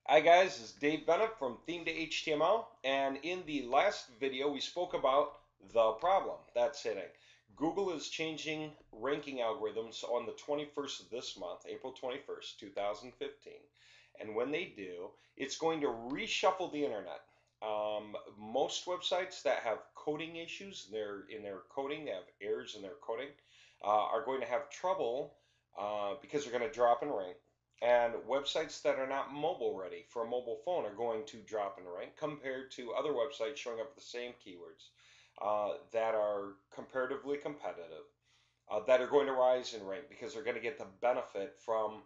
Hi guys, this is Dave Bennett from Theme2HTML, and in the last video we spoke about the problem that's hitting. Google is changing ranking algorithms on the 21st of this month, April 21st, 2015. And when they do, it's going to reshuffle the internet. Most websites that have coding issues, in their coding, they have errors in their coding, are going to have trouble because they're going to drop in rank. And websites that are not mobile ready for a mobile phone are going to drop in rank compared to other websites showing up with the same keywords that are comparatively competitive, that are going to rise in rank because they're going to get the benefit from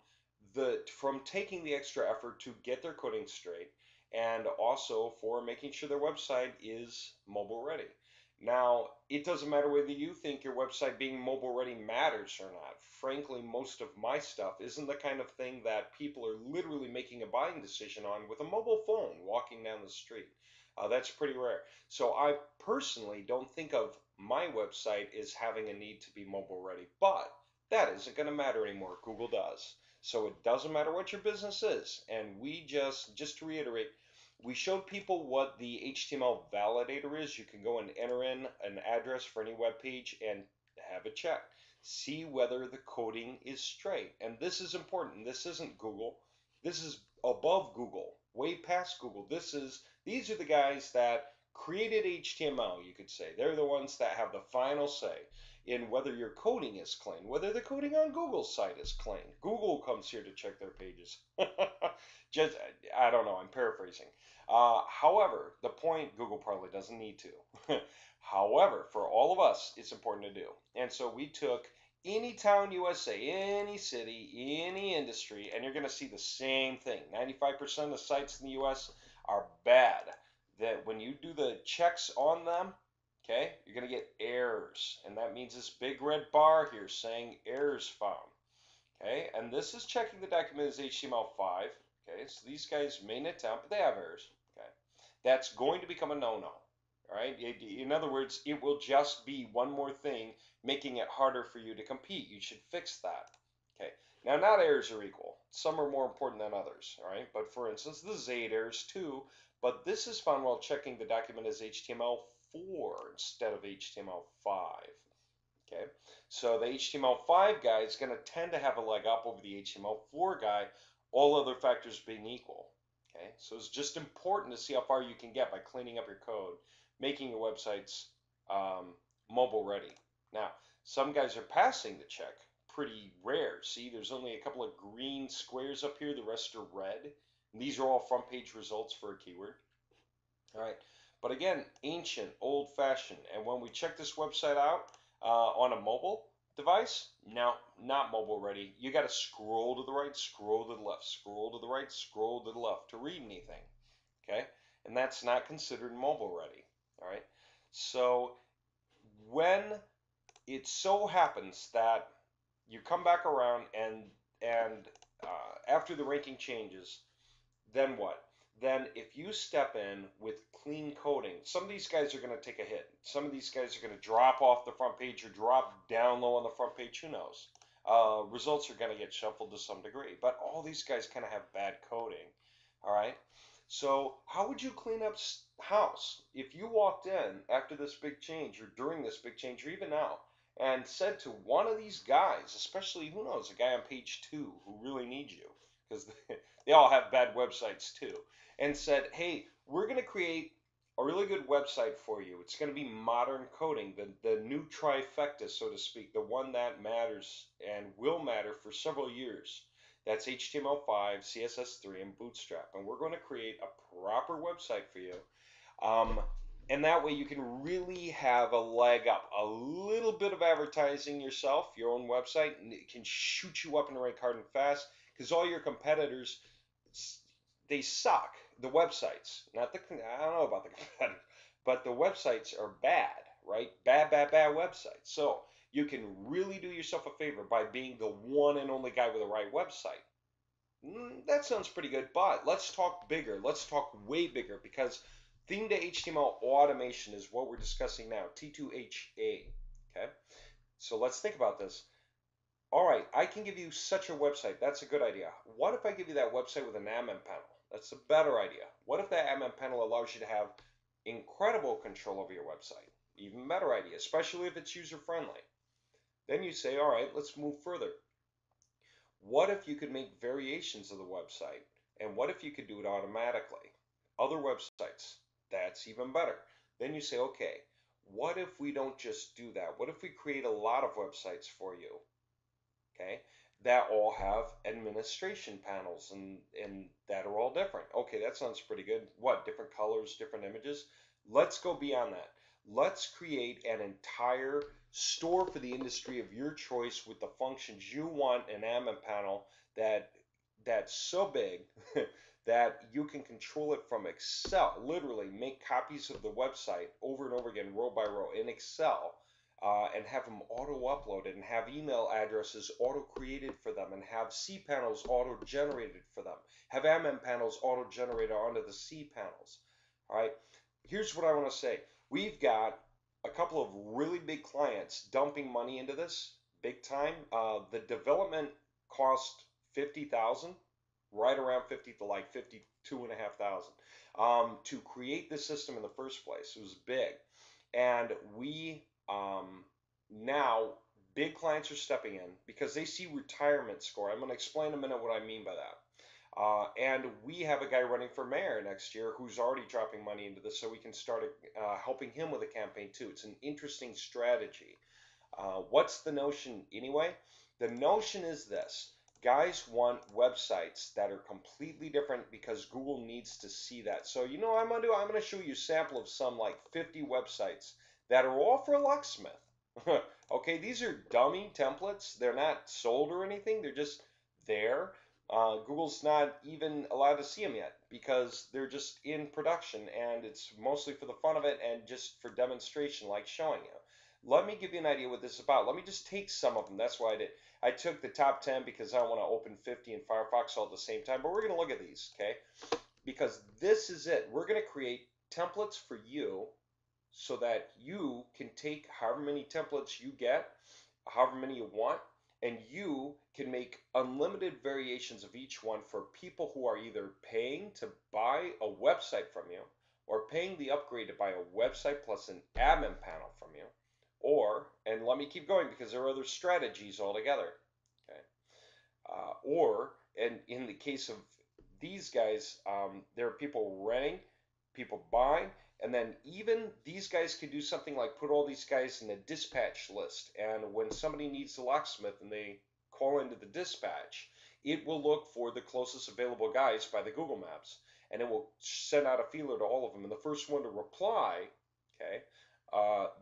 taking the extra effort to get their coding straight and also for making sure their website is mobile ready. Now, it doesn't matter whether you think your website being mobile ready matters or not. Frankly, most of my stuff isn't the kind of thing that people are literally making a buying decision on with a mobile phone walking down the street. That's pretty rare. So I personally don't think of my website as having a need to be mobile ready, but that isn't going to matter anymore. Google does. So it doesn't matter what your business is. And we just to reiterate, we showed people what the HTML validator is. You can go and enter in an address for any web page and have it checked. See whether the coding is straight. And this is important. This isn't Google. This is above Google, way past Google. These are the guys that created HTML, you could say. They're the ones that have the final say in whether your coding is clean, whether the coding on Google's site is clean. Google comes here to check their pages. Just, I don't know, I'm paraphrasing. However, the point, Google probably doesn't need to. However, for all of us, it's important to do. And so we took any town USA, any city, any industry, and you're going to see the same thing. 95% of the sites in the US are bad. That when you do the checks on them, okay, you're going to get errors. And that means this big red bar here saying errors found. Okay, and this is checking the document as HTML5. Okay, so these guys main attempt, but they have errors. Okay, that's going to become a no-no. All right, in other words, it will just be one more thing making it harder for you to compete. You should fix that. Okay, now not errors are equal. Some are more important than others. All right, but for instance, this is 8 errors too, but this is found while checking the document as HTML4 instead of HTML5. Okay, so the HTML5 guy is going to tend to have a leg up over the HTML4 guy, all other factors being equal. Okay, so it's just important to see how far you can get by cleaning up your code, making your websites mobile ready. Now, some guys are passing the check, pretty rare. See, there's only a couple of green squares up here, the rest are red. And these are all front page results for a keyword. All right, but again, ancient, old-fashioned. And when we check this website out on a mobile device, no, not mobile ready. You got to scroll to the right, scroll to the left, scroll to the right, scroll to the left to read anything. Okay, and that's not considered mobile ready. All right, so when it so happens that you come back around and after the ranking changes, then what? Then if you step in with clean coding, some of these guys are going to take a hit. Some of these guys are going to drop off the front page or drop down low on the front page. Who knows? Results are going to get shuffled to some degree. But all these guys kind of have bad coding. All right. So how would you clean up house if you walked in after this big change or during this big change or even now and said to one of these guys, especially, who knows, a guy on page 2 who really needs you, because they all have bad websites too, and said, hey, we're going to create a really good website for you. It's going to be modern coding, the new trifecta, so to speak, the one that matters and will matter for several years. That's HTML5, CSS3, and Bootstrap. And we're going to create a proper website for you. And that way you can really have a leg up. A little bit of advertising yourself, your own website, and it can shoot you up in the rank hard and fast because all your competitors, they suck. The websites, not the, I don't know about the competitors, but the websites are bad, right? Bad, bad, bad websites. So you can really do yourself a favor by being the one and only guy with the right website. That sounds pretty good, but let's talk bigger. Let's talk way bigger because Theme2HTML automation is what we're discussing now, T2HA. Okay, so let's think about this. All right, I can give you such a website. That's a good idea. What if I give you that website with an admin panel? That's a better idea. What if that admin panel allows you to have incredible control over your website? Even better idea, especially if it's user friendly. Then you say, all right, let's move further. What if you could make variations of the website? And what if you could do it automatically? Other websites, that's even better. Then you say, okay, what if we don't just do that? What if we create a lot of websites for you? Okay, that all have administration panels and that are all different. Okay, that sounds pretty good. What, different colors, different images? Let's go beyond that. Let's create an entire store for the industry of your choice with the functions you want, an admin panel that's so big that you can control it from Excel. Literally make copies of the website over and over again, row by row in Excel, and have them auto-uploaded and have email addresses auto-created for them and have cPanels auto-generated for them. Have admin panels auto-generated onto the cPanels. All right, here's what I want to say. We've got a couple of really big clients dumping money into this big time. The development cost $50,000, right around 50 to like 52,500, to create this system in the first place. It was big, and we now big clients are stepping in because they see retirement score. I'm going to explain in a minute what I mean by that. And we have a guy running for mayor next year who's already dropping money into this, so we can start helping him with a campaign too. It's an interesting strategy. What's the notion anyway? The notion is this. Guys want websites that are completely different because Google needs to see that. So you know what I'm going to do? I'm going to show you a sample of some like 50 websites that are all for locksmith. Okay, these are dummy templates. They're not sold or anything. They're just there. Google's not even allowed to see them yet because they're just in production, and it's mostly for the fun of it and just for demonstration, like showing you. Let me give you an idea what this is about. Let me just take some of them. That's why I did. I took the top 10 because I want to open 50 in Firefox all at the same time, but we're going to look at these, okay? Because this is it. We're going to create templates for you so that you can take however many templates you get, however many you want, and you can make unlimited variations of each one for people who are either paying to buy a website from you or paying the upgrade to buy a website plus an admin panel from you, or, and let me keep going because there are other strategies altogether, okay? And in the case of these guys, there are people renting, people buying, and then even these guys could do something like put all these guys in a dispatch list. And when somebody needs a locksmith and they call into the dispatch, it will look for the closest available guys by the Google Maps. And it will send out a feeler to all of them. And the first one to reply, okay,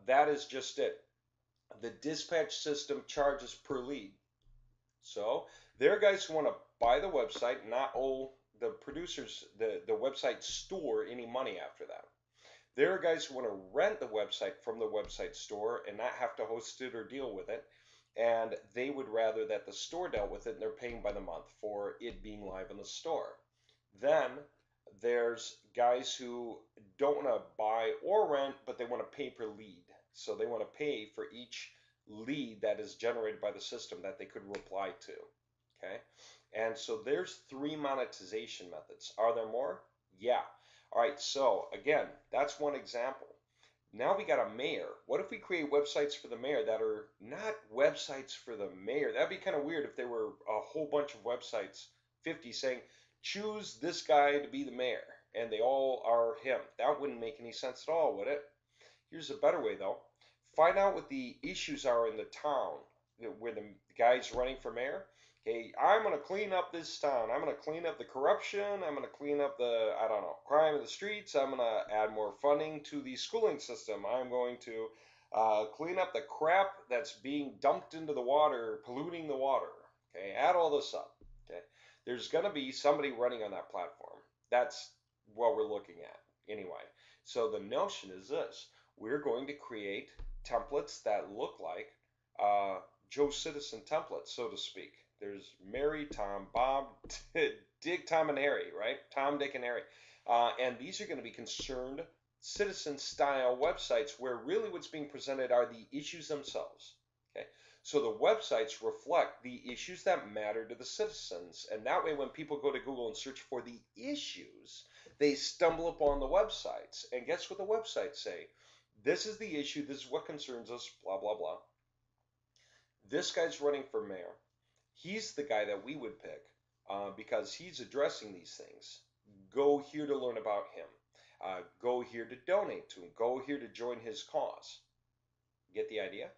that is just it. The dispatch system charges per lead. So there are guys who want to buy the website, not owe the producers, the website store, any money after that. There are guys who want to rent the website from the website store and not have to host it or deal with it, and they would rather that the store dealt with it, and they're paying by the month for it being live in the store. Then there's guys who don't want to buy or rent, but they want to pay per lead. So they want to pay for each lead that is generated by the system that they could reply to. Okay, and so there's 3 monetization methods. Are there more? Yeah. All right, so again, that's one example. Now we got a mayor. What if we create websites for the mayor that are not websites for the mayor? That'd be kind of weird if there were a whole bunch of websites, 50, saying, choose this guy to be the mayor, and they all are him. That wouldn't make any sense at all, would it? Here's a better way, though. Find out what the issues are in the town where the guy's running for mayor. Okay, I'm going to clean up this town. I'm going to clean up the corruption. I'm going to clean up the, I don't know, crime in the streets. I'm going to add more funding to the schooling system. I'm going to clean up the crap that's being dumped into the water, polluting the water. Okay, add all this up. Okay, there's going to be somebody running on that platform. That's what we're looking at anyway. So the notion is this. We're going to create templates that look like Joe Citizen templates, so to speak. There's Mary, Tom, Bob, Dick, Tom, and Harry, right? Tom, Dick, and Harry. And these are going to be concerned citizen style websites where really what's being presented are the issues themselves. Okay, So the websites reflect the issues that matter to the citizens. And that way, when people go to Google and search for the issues, they stumble upon the websites. And guess what the websites say? This is the issue. This is what concerns us, blah, blah, blah. This guy's running for mayor. He's the guy that we would pick because he's addressing these things. Go here to learn about him. Go here to donate to him. Go here to join his cause. Get the idea?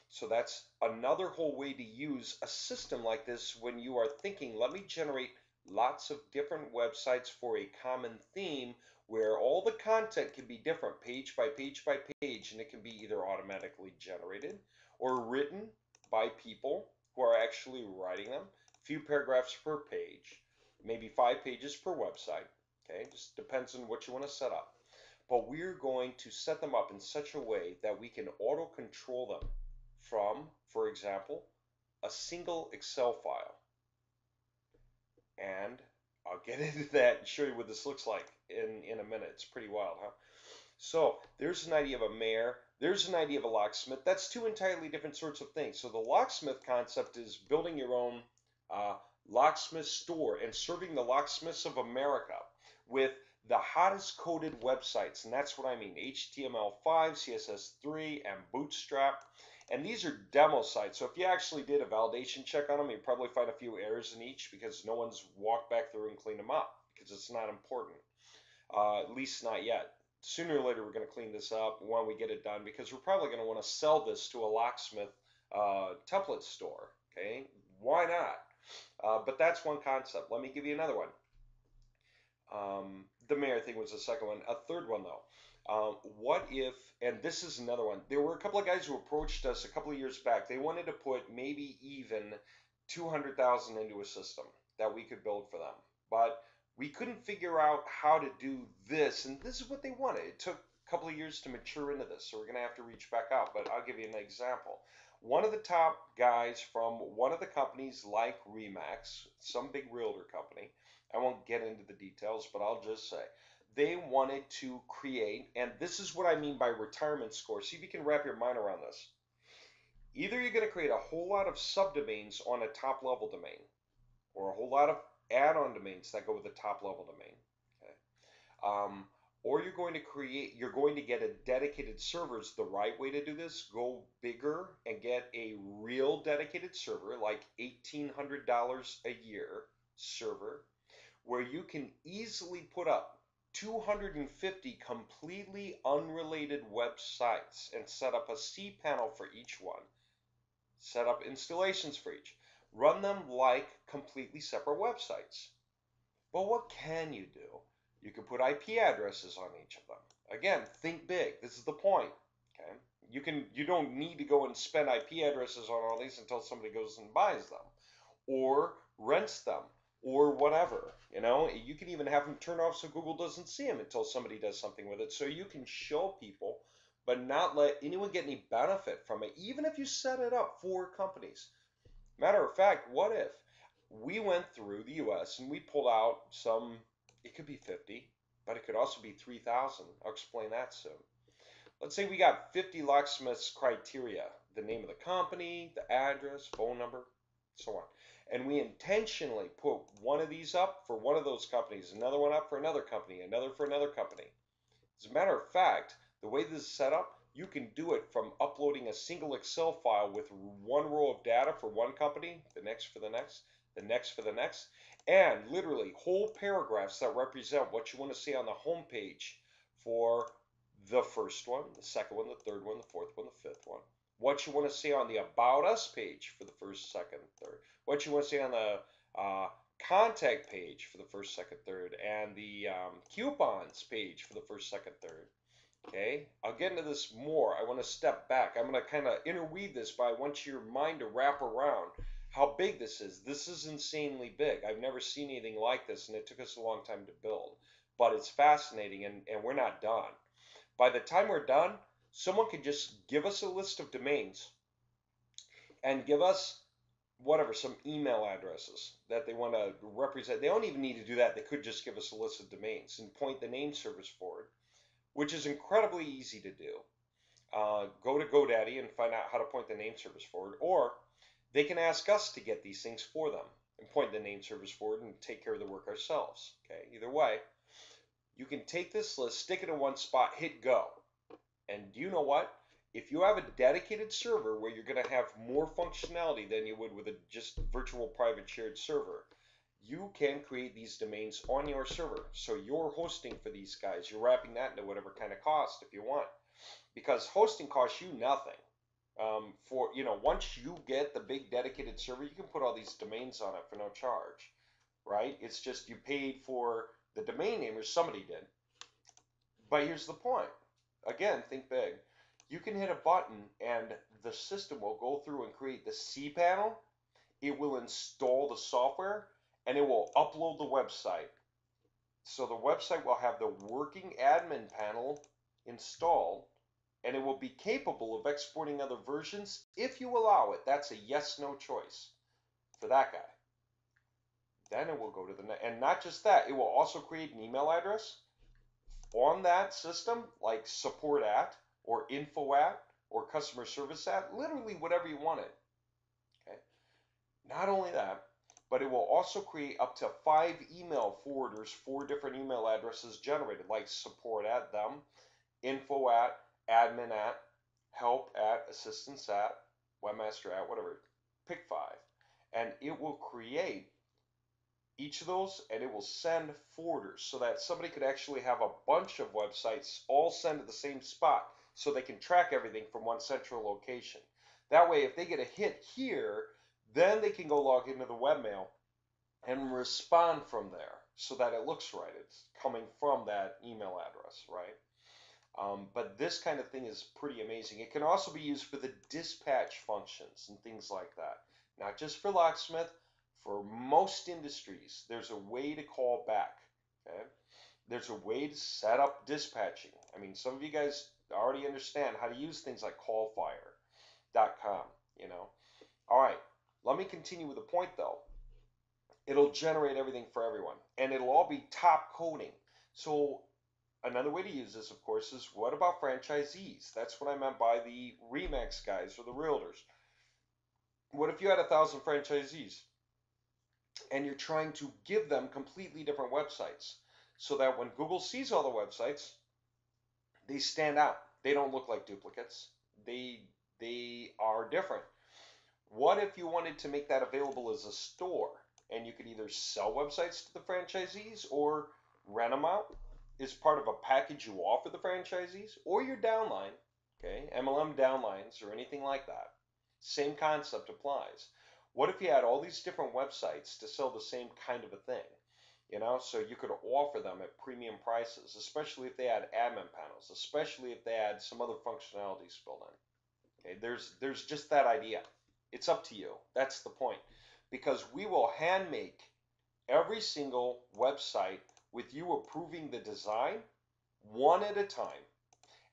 So that's another whole way to use a system like this when you are thinking, let me generate lots of different websites for a common theme where all the content can be different page by page by page, and it can be either automatically generated or written by people who are actually writing them. A few paragraphs per page, maybe 5 pages per website. Okay, just depends on what you want to set up. But we're going to set them up in such a way that we can auto control them from, for example, a single Excel file. And I'll get into that and show you what this looks like in a minute. It's pretty wild, huh? So there's an idea of a mayor. There's an idea of a locksmith. That's two entirely different sorts of things. So the locksmith concept is building your own locksmith store and serving the locksmiths of America with the hottest coded websites. And that's what I mean. HTML5, CSS3, and Bootstrap. And these are demo sites. So if you actually did a validation check on them, you'd probably find a few errors in each because no one's walked back through and cleaned them up because it's not important. At least not yet. Sooner or later, we're going to clean this up when we get it done because we're probably going to want to sell this to a locksmith template store. Okay, why not? But that's one concept. Let me give you another one. The mayor thing was the second one. A third one, though. What if, and this is another one, there were a couple of guys who approached us a couple of years back. They wanted to put maybe even 200,000 into a system that we could build for them. But we couldn't figure out how to do this, and this is what they wanted. It took a couple of years to mature into this, so we're going to have to reach back out, but I'll give you an example. One of the top guys from one of the companies like Remax, some big realtor company, I won't get into the details, but I'll just say, they wanted to create, and this is what I mean by retirement score. See if you can wrap your mind around this. Either you're going to create a whole lot of subdomains on a top level domain, or a whole lot of add-on domains that go with the top level domain. Okay. Or you're going to get a dedicated servers. The right way to do this, go bigger and get a real dedicated server, like $1,800 a year server, where you can easily put up 250 completely unrelated websites and set up a cPanel for each one, set up installations for each. Run them like completely separate websites. But what can you do? You can put IP addresses on each of them. Again, think big. This is the point. Okay? You don't need to go and spend IP addresses on all these until somebody goes and buys them or rents them or whatever. You know, you can even have them turned off so Google doesn't see them until somebody does something with it. So you can show people, but not let anyone get any benefit from it, even if you set it up for companies. Matter of fact, what if we went through the US and we pulled out some, it could be 50, but it could also be 3,000. I'll explain that soon. Let's say we got 50 locksmiths criteria, the name of the company, the address, phone number, so on. And we intentionally put one of these up for one of those companies, another one up for another company, another for another company. As a matter of fact, the way this is set up, you can do it from uploading a single Excel file with one row of data for one company, the next for the next, the next for the next, and literally whole paragraphs that represent what you want to see on the home page for the first one, the second one, the third one, the fourth one, the fifth one. What you want to see on the About Us page for the first, second, third. What you want to see on the contact page for the first, second, third, and the coupons page for the first, second, third. Okay, I'll get into this more. I want to step back. I'm going to kind of interweave this, but I want your mind to wrap around how big this is. This is insanely big. I've never seen anything like this, and it took us a long time to build. But it's fascinating, and we're not done. By the time we're done, someone could just give us a list of domains and give us whatever, some email addresses that they want to represent. They don't even need to do that. They could just give us a list of domains and point the name servers forward, which is incredibly easy to do. go to GoDaddy and find out how to point the name servers forward, or they can ask us to get these things for them and point the name servers forward and take care of the work ourselves. Okay, either way, you can take this list, stick it in one spot, hit go. And you know what? If you have a dedicated server where you're going to have more functionality than you would with a just virtual private shared server, you can create these domains on your server. So you're hosting for these guys. You're wrapping that into whatever kind of cost if you want, because hosting costs you nothing. Once you get the big dedicated server, you can put all these domains on it for no charge, right? It's just you paid for the domain name, or somebody did. But here's the point. Again, think big. You can hit a button and the system will go through and create the cPanel. It will install the software and it will upload the website. So the website will have the working admin panel installed, and it will be capable of exporting other versions if you allow it. That's a yes/no choice for that guy. Then it will go to the net. And not just that, it will also create an email address on that system, like support at, or info at, or customer service at, literally whatever you want it. Okay. Not only that, but it will also create up to 5 email forwarders for different email addresses generated, like support at them, info at, admin at, help at, assistance at, webmaster at, whatever. Pick 5. And it will create each of those, and it will send forwarders so that somebody could actually have a bunch of websites all send to the same spot so they can track everything from one central location. That way, if they get a hit here, then they can go log into the webmail and respond from there so that it looks right. It's coming from that email address, right? But this kind of thing is pretty amazing. It can also be used for the dispatch functions and things like that. Not just for locksmith, for most industries, there's a way to call back. Okay? There's a way to set up dispatching. I mean, some of you guys already understand how to use things like callfire.com, All right, let me continue with the point though. It'll generate everything for everyone, and it'll all be top coding. So another way to use this, of course, is what about franchisees? That's what I meant by the Remax guys or the realtors. What if you had 1,000 franchisees and you're trying to give them completely different websites so that when Google sees all the websites, they stand out. They don't look like duplicates. They are different. What if you wanted to make that available as a store, and you could either sell websites to the franchisees or rent them out as part of a package you offer the franchisees or your downline, okay, MLM downlines or anything like that? Same concept applies. What if you had all these different websites to sell the same kind of a thing? So you could offer them at premium prices, especially if they had admin panels, especially if they had some other functionalities built in. Okay, there's just that idea. It's up to you. That's the point. Because we will hand make every single website with you approving the design one at a time.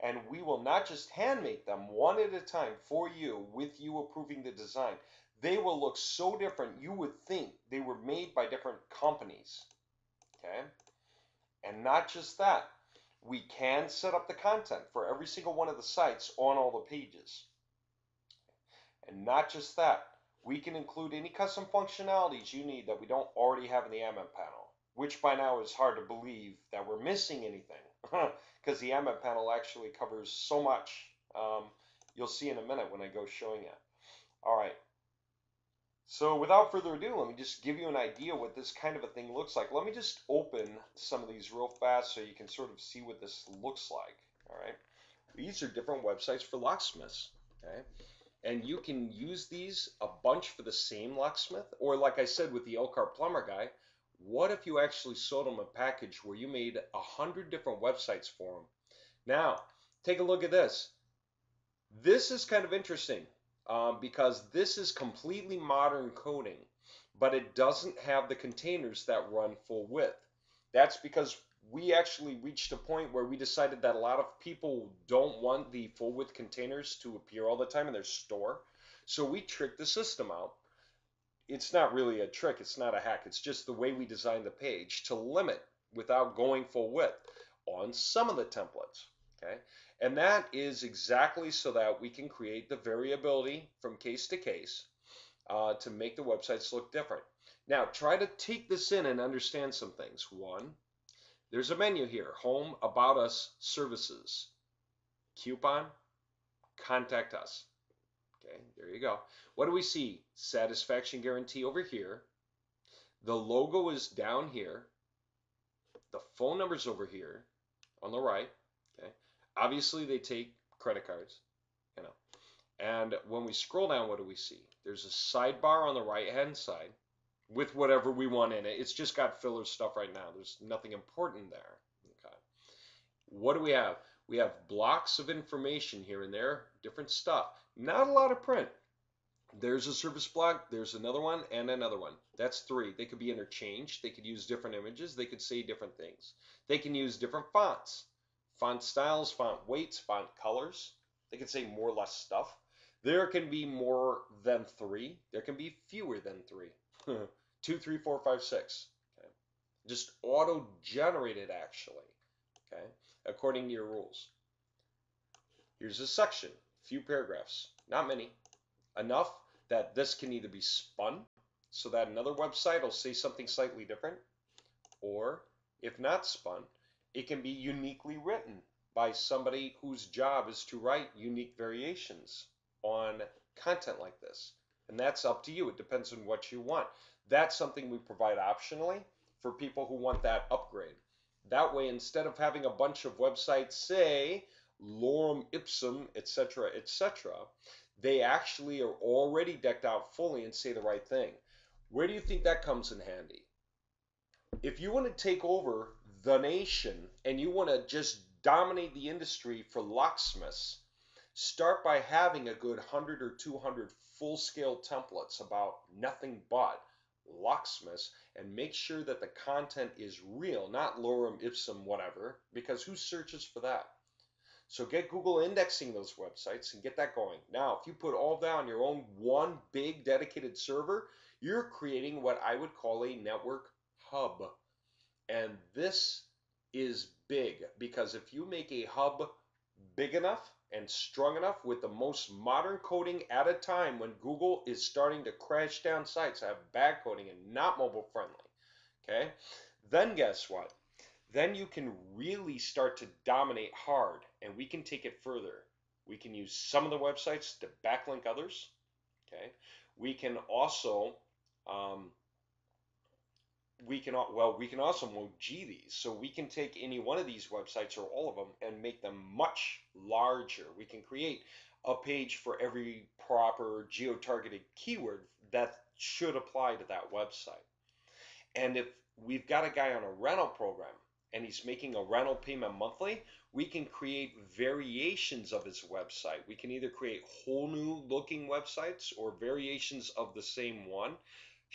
And we will not just hand make them one at a time for you with you approving the design. They will look so different you would think they were made by different companies. Okay? And not just that. We can set up the content for every single one of the sites on all the pages. And not just that. We can include any custom functionalities you need that we don't already have in the admin panel, which by now is hard to believe that we're missing anything because the admin panel actually covers so much. You'll see in a minute when I go showing you. All right. So without further ado, let me just give you an idea what this kind of a thing looks like. Let me just open some of these real fast so you can sort of see what this looks like. All right. These are different websites for locksmiths. Okay. And you can use these a bunch for the same locksmith, or like I said with the Elkhart plumber guy, what if you actually sold him a package where you made 100 different websites for him? Now, take a look at this. This is kind of interesting because this is completely modern coding, but it doesn't have the containers that run full width. That's because we actually reached a point where we decided that a lot of people don't want the full width containers to appear all the time in their store. So we tricked the system out. It's not really a trick, it's not a hack, it's just the way we designed the page to limit without going full width on some of the templates. Okay, and that is exactly so that we can create the variability from case to case to make the websites look different. Now, try to take this in and understand some things. One, there's a menu here: Home, About Us, Services, Coupon, Contact Us. Okay, there you go. What do we see? Satisfaction guarantee over here. The logo is down here. The phone number's over here on the right. Okay, obviously they take credit cards, you know. And when we scroll down, what do we see? There's a sidebar on the right-hand side with whatever we want in it. It's just got filler stuff right now. There's nothing important there. Okay. What do we have? We have blocks of information here and there, different stuff. Not a lot of print. There's a service block, there's another one, and another one. That's three. They could be interchanged. They could use different images. They could say different things. They can use different fonts, font styles, font weights, font colors. They can say more or less stuff. There can be more than three. There can be fewer than three. 2, 3, 4, 5, 6. Okay. Just auto-generated, actually, okay, according to your rules. Here's a section, few paragraphs, not many, enough that this can either be spun so that another website will say something slightly different, or if not spun, it can be uniquely written by somebody whose job is to write unique variations on content like this. And that's up to you. It depends on what you want. That's something we provide optionally for people who want that upgrade. That way, instead of having a bunch of websites say lorem ipsum, etc., etc., they actually are already decked out fully and say the right thing. Where do you think that comes in handy? If you want to take over the nation and you want to just dominate the industry for locksmiths, start by having a good 100 or 200 full-scale templates about nothing but locksmiths, and make sure that the content is real, not lorem ipsum whatever, because who searches for that? So get Google indexing those websites and get that going. Now, if you put all that on your own one big dedicated server, you're creating what I would call a network hub. And this is big, because if you make a hub big enough and strong enough with the most modern coding at a time when Google is starting to crash down sites that have bad coding and not mobile friendly, okay, then guess what? Then you can really start to dominate hard, and we can take it further. We can use some of the websites to backlink others. Okay, we can also we can also Moji these, so we can take any one of these websites or all of them and make them much larger. We can create a page for every proper geo-targeted keyword that should apply to that website. And if we've got a guy on a rental program and he's making a rental payment monthly, we can create variations of his website. We can either create whole new looking websites or variations of the same one,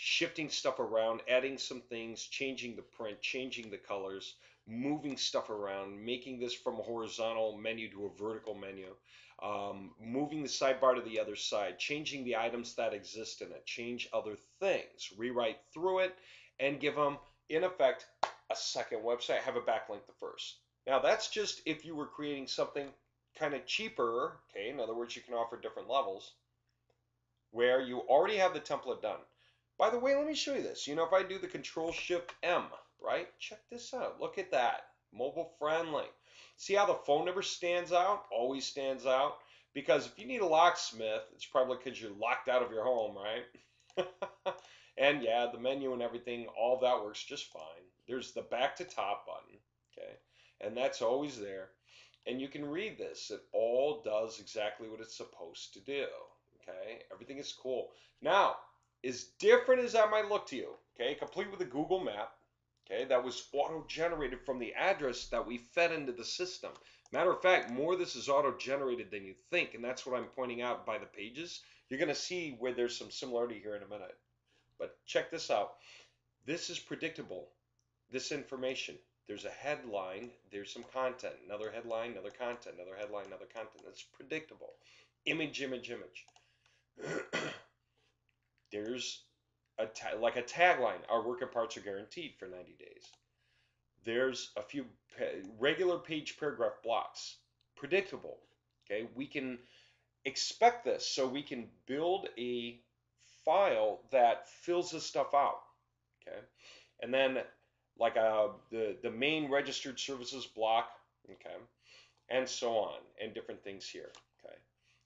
shifting stuff around, adding some things, changing the print, changing the colors, moving stuff around, making this from a horizontal menu to a vertical menu, moving the sidebar to the other side, changing the items that exist in it, change other things, rewrite through it, and give them, in effect, a second website, have a backlink to first. Now, that's just if you were creating something kind of cheaper, okay? In other words, you can offer different levels where you already have the template done. By the way, let me show you this. You know, if I do the Control-Shift-M, right? Check this out. Look at that. Mobile friendly. See how the phone number stands out? Always stands out. Because if you need a locksmith, it's probably because you're locked out of your home, right? And yeah, the menu and everything, all that works just fine. There's the back to top button, okay? And that's always there. And you can read this. It all does exactly what it's supposed to do, okay? Everything is cool. Now, as different as that might look to you, okay, complete with a Google map, okay, that was auto-generated from the address that we fed into the system. Matter of fact, more of this is auto-generated than you think, and that's what I'm pointing out by the pages. You're going to see where there's some similarity here in a minute. But check this out. This is predictable, this information. There's a headline, there's some content, another headline, another content, another headline, another content. That's predictable. Image, image, image. There's like a tagline, our work and parts are guaranteed for 90 days. There's a few regular page paragraph blocks. predictable. Okay, we can expect this, so we can build a file that fills this stuff out. Okay, and then like the main registered services block. Okay, and so on, and different things here. Okay,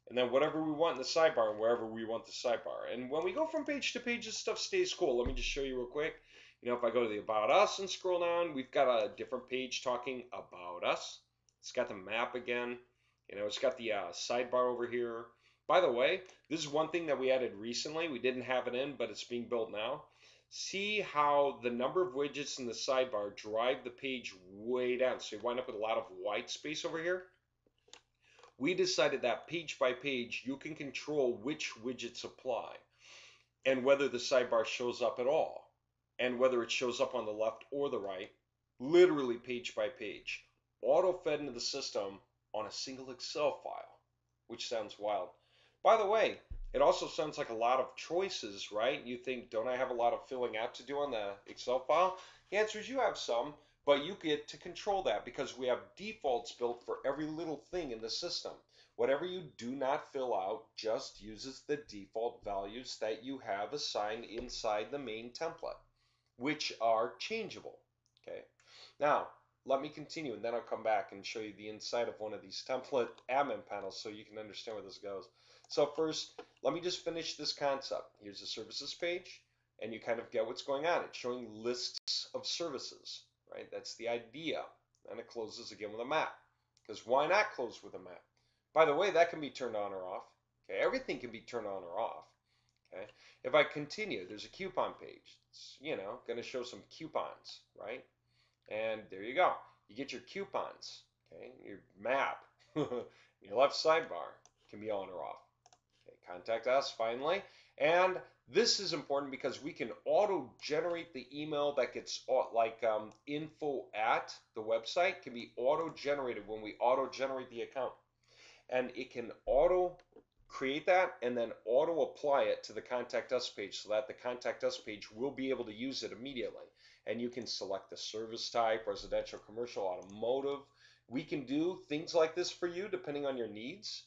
and then whatever we want in the sidebar and wherever we want the sidebar. And when we go from page to page, this stuff stays cool. Let me just show you real quick. You know, if I go to the About Us and scroll down, we've got a different page talking about us. It's got the map again. You know, it's got the sidebar over here. By the way, this is one thing that we added recently. We didn't have it in, but it's being built now. See how the number of widgets in the sidebar drive the page way down. So you wind up with a lot of white space over here. We decided that page by page, you can control which widgets apply and whether the sidebar shows up at all and whether it shows up on the left or the right, literally page by page, auto-fed into the system on a single Excel file, which sounds wild. By the way, it also sounds like a lot of choices, right? You think, don't I have a lot of filling out to do on the Excel file? The answer is you have some, but you get to control that because we have defaults built for every little thing in the system. Whatever you do not fill out just uses the default values that you have assigned inside the main template, which are changeable. Okay. Now, let me continue, and then I'll come back and show you the inside of one of these template admin panels so you can understand where this goes. So first, let me just finish this concept. Here's the services page, and you kind of get what's going on. It's showing lists of services, right? That's the idea. And it closes again with a map, because why not close with a map? By the way, that can be turned on or off. Okay, everything can be turned on or off. Okay, if I continue, there's a coupon page. It's, you know, going to show some coupons, right? And there you go. You get your coupons, okay? Your map, your left sidebar can be on or off. Okay, contact us finally. And this is important because we can auto-generate the email that gets like info at the website can be auto-generated when we auto-generate the account. And it can auto create that and then auto apply it to the contact us page so that the contact us page will be able to use it immediately. And you can select the service type, residential, commercial, automotive. We can do things like this for you depending on your needs.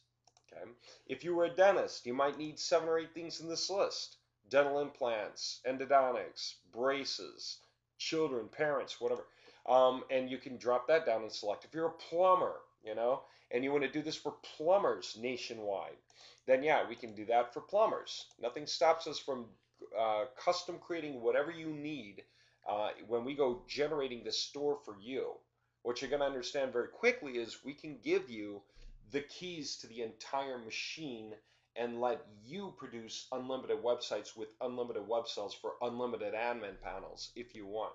Okay. If you were a dentist, you might need 7 or 8 things in this list. Dental implants, endodontics, braces, children, parents, whatever. And you can drop that down and select. If you're a plumber, you know, and you want to do this for plumbers nationwide, then yeah, we can do that for plumbers. Nothing stops us from custom creating whatever you need when we go generating the store for you. What you're going to understand very quickly is we can give you the keys to the entire machine and let you produce unlimited websites with unlimited web cells for unlimited admin panels if you want.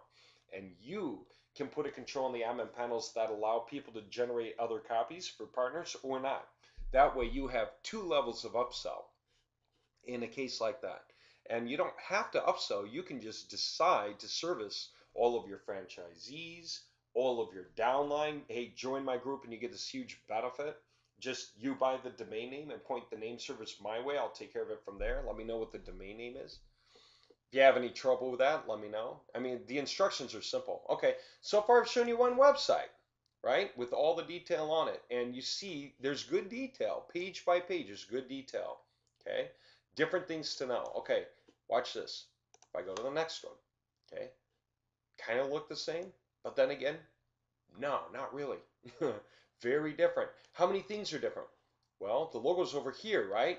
And you can put a control on the admin panels that allow people to generate other copies for partners or not. That way you have 2 levels of upsell in a case like that. And you don't have to upsell. You can just decide to service all of your franchisees, all of your downline. Hey, join my group and you get this huge benefit. Just you buy the domain name and point the name service my way. I'll take care of it from there. Let me know what the domain name is. If you have any trouble with that, let me know. I mean, the instructions are simple. Okay, so far I've shown you one website, right, with all the detail on it. And you see there's good detail. Page by page, there's good detail. Okay, different things to know. Okay, watch this. If I go to the next one, okay, kind of look the same, but then again, no, not really. Very different. How many things are different? Well, the logo's over here, right?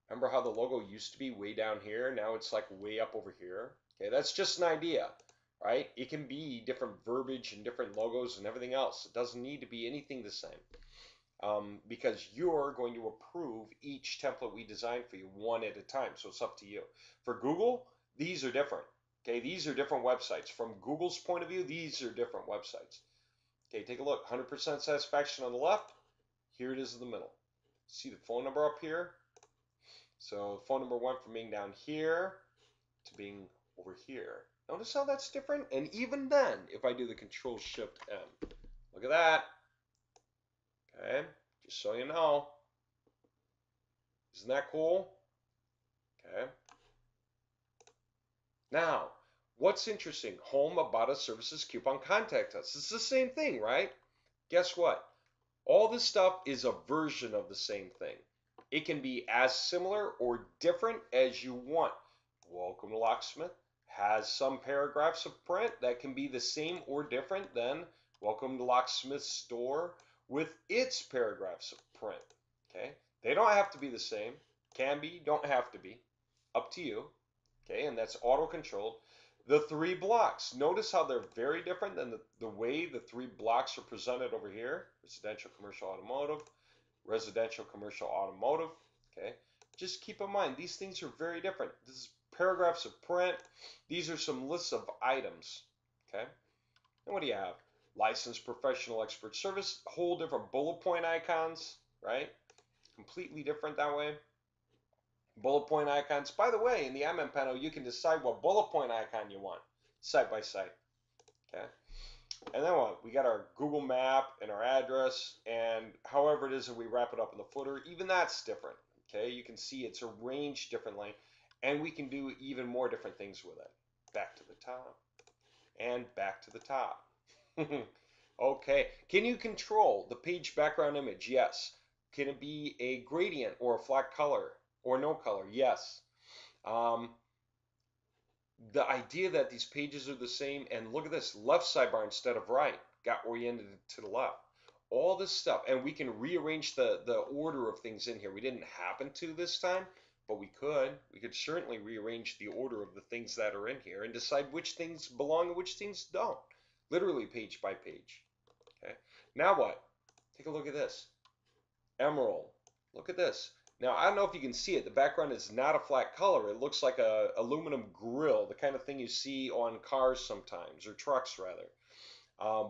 Remember how the logo used to be way down here? Now it's like way up over here. Okay, that's just an idea, right? It can be different verbiage and different logos and everything else. It doesn't need to be anything the same because you're going to approve each template we design for you one at a time. So it's up to you. For Google, these are different. Okay, these are different websites. From Google's point of view, these are different websites. Okay, take a look. 100% satisfaction on the left. Here it is in the middle. See the phone number up here? So the phone number went from being down here to being over here. Notice how that's different? And even then, if I do the Control-Shift-M, look at that. Okay, just so you know. Isn't that cool? Okay. Now, what's interesting? Home, About Us, Services, Coupon, Contact Us. It's the same thing, right? Guess what? All this stuff is a version of the same thing. It can be as similar or different as you want. Welcome to Locksmith has some paragraphs of print that can be the same or different than Welcome to Locksmith Store with its paragraphs of print. Okay, they don't have to be the same. Can be, don't have to be. Up to you. Okay, and that's auto-controlled. The three blocks. Notice how they're very different than the way the three blocks are presented over here. Residential, commercial, automotive. Residential, commercial, automotive. Okay, just keep in mind these things are very different. This is paragraphs of print. These are some lists of items. Okay, and what do you have? Licensed professional expert service. Whole different bullet point icons, right? Completely different that way. Bullet point icons. By the way, in the admin panel, you can decide what bullet point icon you want, site by site. Okay. And then what? We got our Google map and our address, and however it is that we wrap it up in the footer, even that's different. Okay. You can see it's arranged differently, and we can do even more different things with it. Back to the top, and back to the top. Okay. Can you control the page background image? Yes. Can it be a gradient or a flat color? Or no color, yes. The idea that these pages are the same, and look at this, left sidebar instead of right, got oriented to the left. All this stuff, and we can rearrange the order of things in here. We didn't happen to this time, but we could. We could certainly rearrange the order of the things that are in here and decide which things belong and which things don't. Literally page by page. Okay. Now what? Take a look at this. Emerald. Look at this. Now, I don't know if you can see it. The background is not a flat color. It looks like a aluminum grill, the kind of thing you see on cars sometimes, or trucks rather.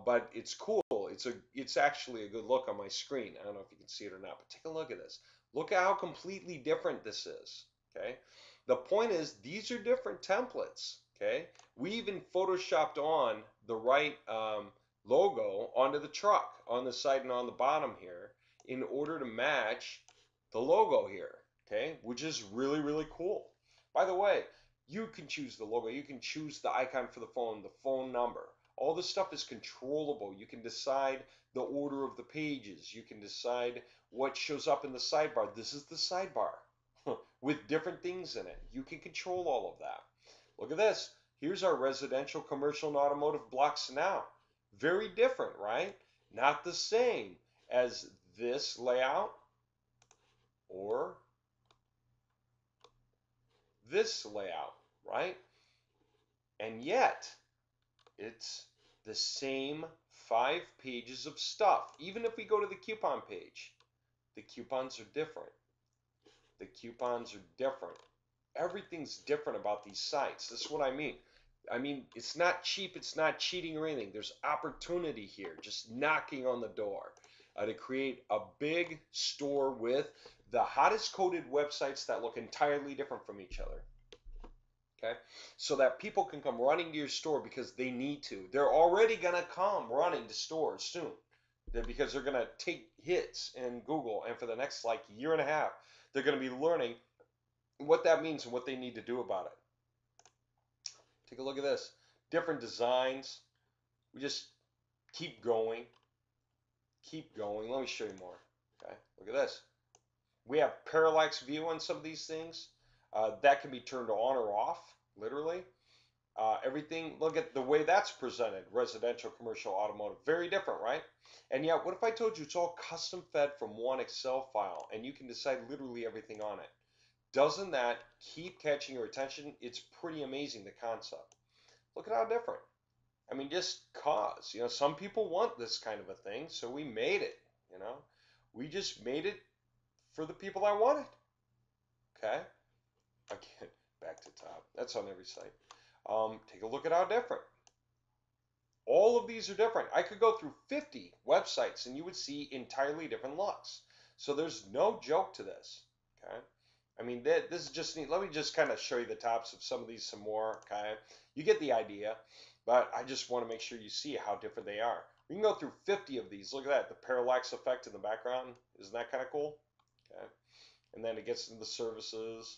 But it's cool. It's actually a good look on my screen. I don't know if you can see it or not, but take a look at this. Look at how completely different this is. Okay. The point is, these are different templates. Okay. We even photoshopped on the right logo onto the truck on the side and on the bottom here in order to match the logo here, okay, which is really, really cool. By the way, you can choose the logo, you can choose the icon for the phone number. All this stuff is controllable. You can decide the order of the pages. You can decide what shows up in the sidebar. This is the sidebar with different things in it. You can control all of that. Look at this. Here's our residential, commercial, and automotive blocks now. Very different, right? Not the same as this layout or this layout, right? And yet, it's the same 5 pages of stuff. Even if we go to the coupon page, the coupons are different. The coupons are different. Everything's different about these sites. This is what I mean. I mean, it's not cheap, it's not cheating or anything. There's opportunity here, just knocking on the door to create a big store with the hottest coded websites that look entirely different from each other. Okay, so that people can come running to your store because they need to. They're already gonna come running to stores soon, because they're gonna take hits in Google, and for the next like year and a half, they're gonna be learning what that means and what they need to do about it. Take a look at this. Different designs. We just keep going. Keep going. Let me show you more. Okay, look at this. We have parallax view on some of these things. That can be turned on or off, literally. Everything, look at the way that's presented. Residential, commercial, automotive. Very different, right? And yet, what if I told you it's all custom fed from one Excel file and you can decide literally everything on it? Doesn't that keep catching your attention? It's pretty amazing, the concept. Look at how different. I mean, just cause. You know, some people want this kind of a thing, so we made it. You know, we just made it for the people that want it. Okay? Again, back to top. That's on every site. Take a look at how different. All of these are different. I could go through 50 websites and you would see entirely different looks. So there's no joke to this. Okay? I mean, this is just neat. Let me just kind of show you the tops of some of these some more. Okay? You get the idea, but I just want to make sure you see how different they are. We can go through 50 of these. Look at that, the parallax effect in the background. Isn't that kind of cool? Okay. And then it gets into the services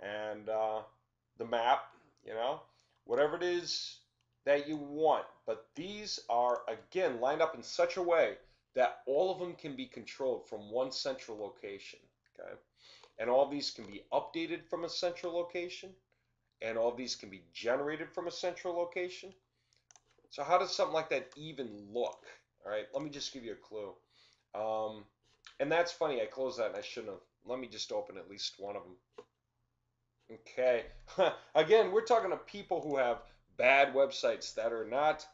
and the map, you know, whatever it is that you want. But these are, again, lined up in such a way that all of them can be controlled from one central location, okay? And all these can be updated from a central location, and all these can be generated from a central location. So how does something like that even look? All right, let me just give you a clue. And that's funny, I closed that and I shouldn't have. Let me just open at least one of them. Okay, again, we're talking to people who have bad websites that are not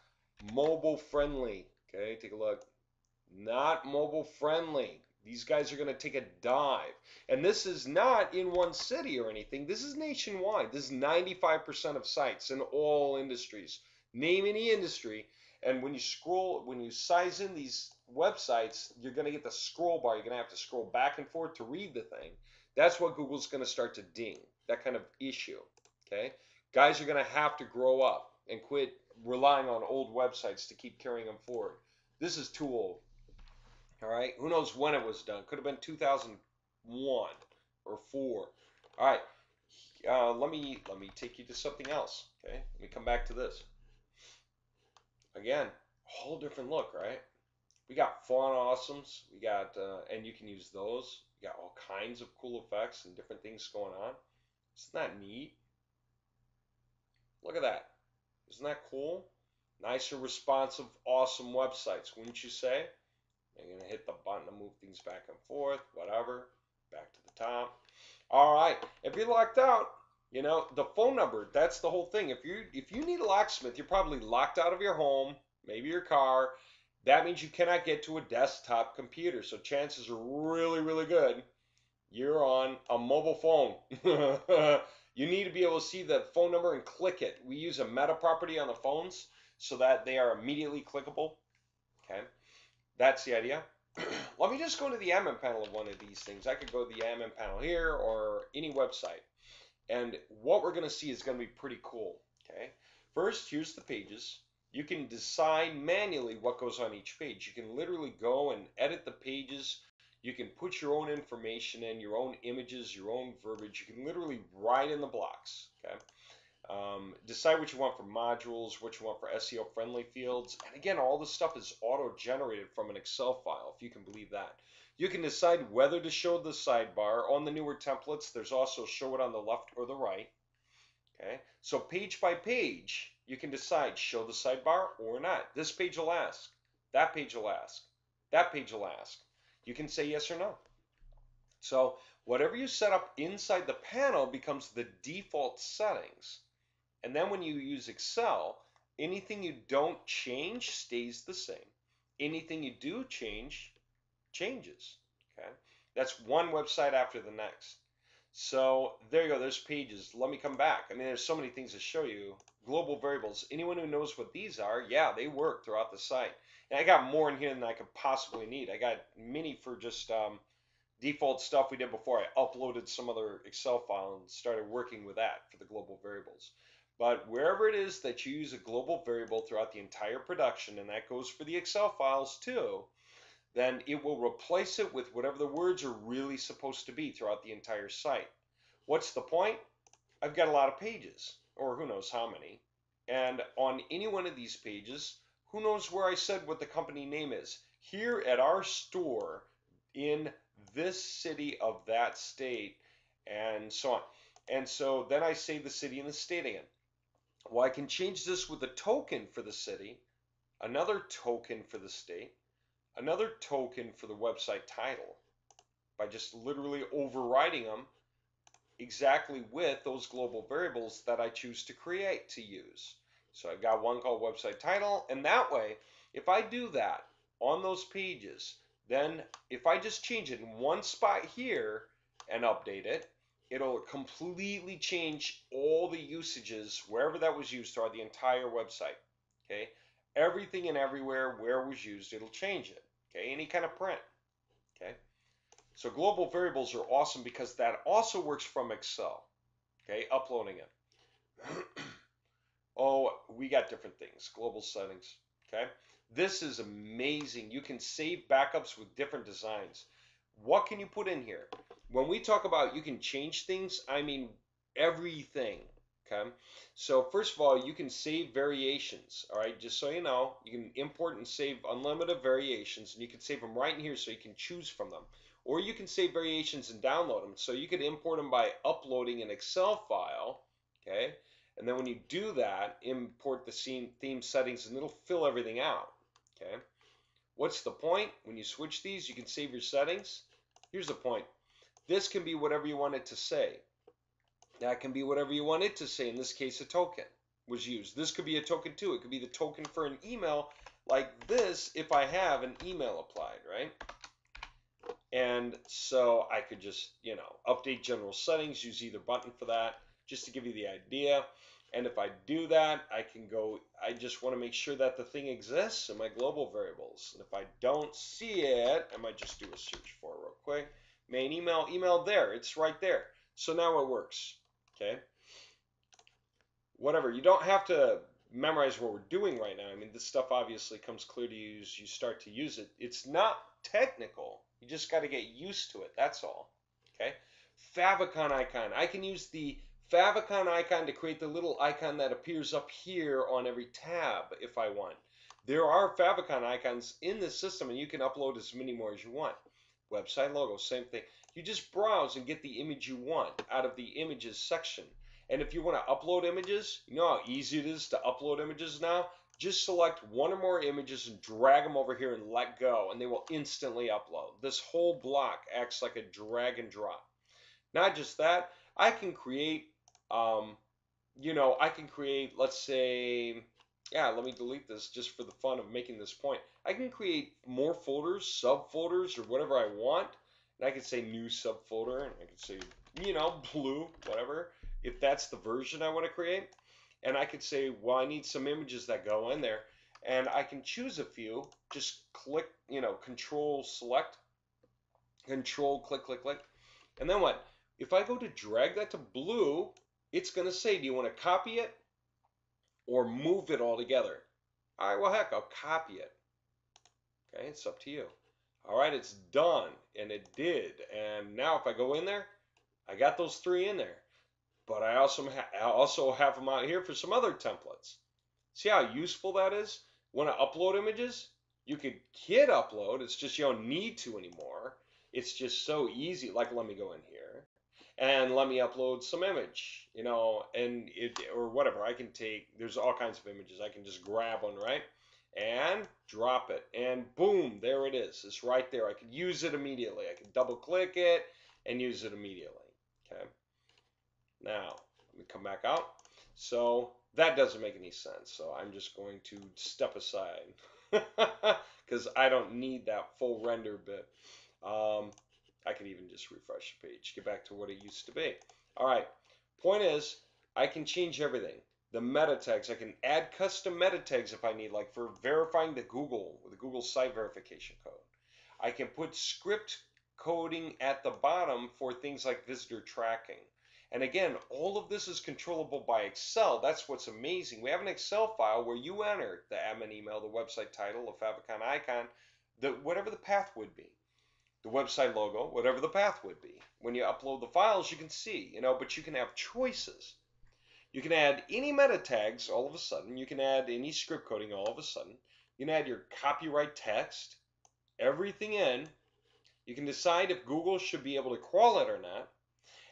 mobile friendly. Okay, take a look. Not mobile friendly. These guys are going to take a dive. And this is not in one city or anything. This is nationwide. This is 95% of sites in all industries. Name any industry. And when you scroll, when you size in these websites, you're going to get the scroll bar. You're going to have to scroll back and forth to read the thing. That's what Google's going to start to ding. That kind of issue. Okay? Guys are going to have to grow up and quit relying on old websites to keep carrying them forward. This is too old. All right, who knows when it was done? Could have been 2001 or 4. All right, let me take you to something else. Okay, let me come back to this. Again, whole different look, right? We got font awesomes. We got, and you can use those. We got all kinds of cool effects and different things going on. Isn't that neat? Look at that. Isn't that cool? Nicer, responsive, awesome websites, wouldn't you say? I'm going to hit the button to move things back and forth, whatever, back to the top. All right, if you're locked out, you know, the phone number, that's the whole thing. If you need a locksmith, you're probably locked out of your home, maybe your car. That means you cannot get to a desktop computer. So chances are really, really good you're on a mobile phone. You need to be able to see the phone number and click it. We use a meta property on the phones so that they are immediately clickable. Okay. That's the idea. Let me just go to the admin panel of one of these things. I could go to the admin panel here or any website. And what we're going to see is going to be pretty cool. Okay. First, here's the pages. You can decide manually what goes on each page. You can literally go and edit the pages. You can put your own information in, your own images, your own verbiage. You can literally write in the blocks. Okay. Decide what you want for modules, what you want for SEO friendly fields. And again, all this stuff is auto-generated from an Excel file, if you can believe that. You can decide whether to show the sidebar. On the newer templates, there's also show it on the left or the right. Okay, so page by page, you can decide show the sidebar or not. This page will ask, that page will ask, that page will ask. You can say yes or no. So whatever you set up inside the panel becomes the default settings. And then when you use Excel, anything you don't change stays the same. Anything you do change, changes. Okay, that's one website after the next. So there you go, there's pages. Let me come back. I mean, there's so many things to show you. Global variables. Anyone who knows what these are, yeah, they work throughout the site. And I got more in here than I could possibly need. I got many for just default stuff we did before. I uploaded some other Excel file and started working with that for the global variables. But wherever it is that you use a global variable throughout the entire production, and that goes for the Excel files too, then it will replace it with whatever the words are really supposed to be throughout the entire site. What's the point? I've got a lot of pages, or who knows how many. And on any one of these pages, who knows where I said what the company name is. Here at our store in this city of that state, and so on. And so then I say the city and the state again. Well, I can change this with a token for the city, another token for the state, another token for the website title by just literally overriding them exactly with those global variables that I choose to create to use. So I've got one called website title, and that way, if I do that on those pages, then if I just change it in one spot here and update it, it'll completely change all the usages wherever that was used throughout the entire website. Okay, everything and everywhere where it was used, it'll change it. Okay, any kind of print. Okay, so global variables are awesome because that also works from Excel. Okay, uploading it. Oh, we got different things. Global settings. Okay, this is amazing. You can save backups with different designs. What can you put in here? When we talk about you can change things, I mean everything. Okay, so first of all, you can save variations. All right, just so you know, you can import and save unlimited variations, and you can save them right in here so you can choose from them. Or you can save variations and download them. So you could import them by uploading an Excel file. Okay, and then when you do that, import the theme settings, and it'll fill everything out. Okay, what's the point? When you switch these, you can save your settings. Here's the point. This can be whatever you want it to say. That can be whatever you want it to say. In this case, a token was used. This could be a token too. It could be the token for an email like this if I have an email applied, right? And so I could just, update general settings, use either button for that, just to give you the idea. And if I do that, I can go, I just want to make sure that the thing exists in my global variables. And if I don't see it, I might just do a search for it real quick. Main email there, it's right there. So now it works. Okay, whatever. You don't have to memorize what we're doing right now. I mean, this stuff obviously comes clear to you as you start to use it. It's not technical. You just got to get used to it. That's all. Okay, favicon icon. I can use the favicon icon to create the little icon that appears up here on every tab if I want. There are favicon icons in the system, and you can upload as many more as you want. Website logo, same thing. You just browse and get the image you want out of the images section. And if you want to upload images, you know how easy it is to upload images now? Just select one or more images and drag them over here and let go, and they will instantly upload. This whole block acts like a drag and drop. Not just that, I can create, let's say, let me delete this just for the fun of making this point. I can create more folders, subfolders, or whatever I want. And I could say new subfolder, and I could say, blue, whatever, if that's the version I want to create. And I could say, well, I need some images that go in there. And I can choose a few, just click, control select, control click, click, click. And then what? If I go to drag that to blue, it's going to say, do you want to copy it or move it all together? All right, well, heck, I'll copy it. Okay, it's up to you. All right, it's done, and it did. And now if I go in there, I got those three in there. But I also have them out here for some other templates. See how useful that is? Want to upload images? You could hit upload. It's just you don't need to anymore. It's just so easy. Like, let me go in here and let me upload some image, or whatever. I can take, there's all kinds of images. I can just grab one, right? And drop it. And boom, there it is. It's right there. I could use it immediately. I can double click it and use it immediately. Okay. Now, let me come back out. So that doesn't make any sense. So I'm just going to step aside because I don't need that full render bit. I could even just refresh the page, get back to what it used to be. All right, point is, I can change everything. The meta tags, I can add custom meta tags if I need, like for verifying the Google site verification code. I can put script coding at the bottom for things like visitor tracking. And again, all of this is controllable by Excel. That's what's amazing. We have an Excel file where you enter the admin email, the website title, the favicon icon, whatever the path would be. The website logo, whatever the path would be. When you upload the files, you can see, but you can have choices. You can add any meta tags all of a sudden. You can add any script coding all of a sudden. You can add your copyright text, everything in. You can decide if Google should be able to crawl it or not.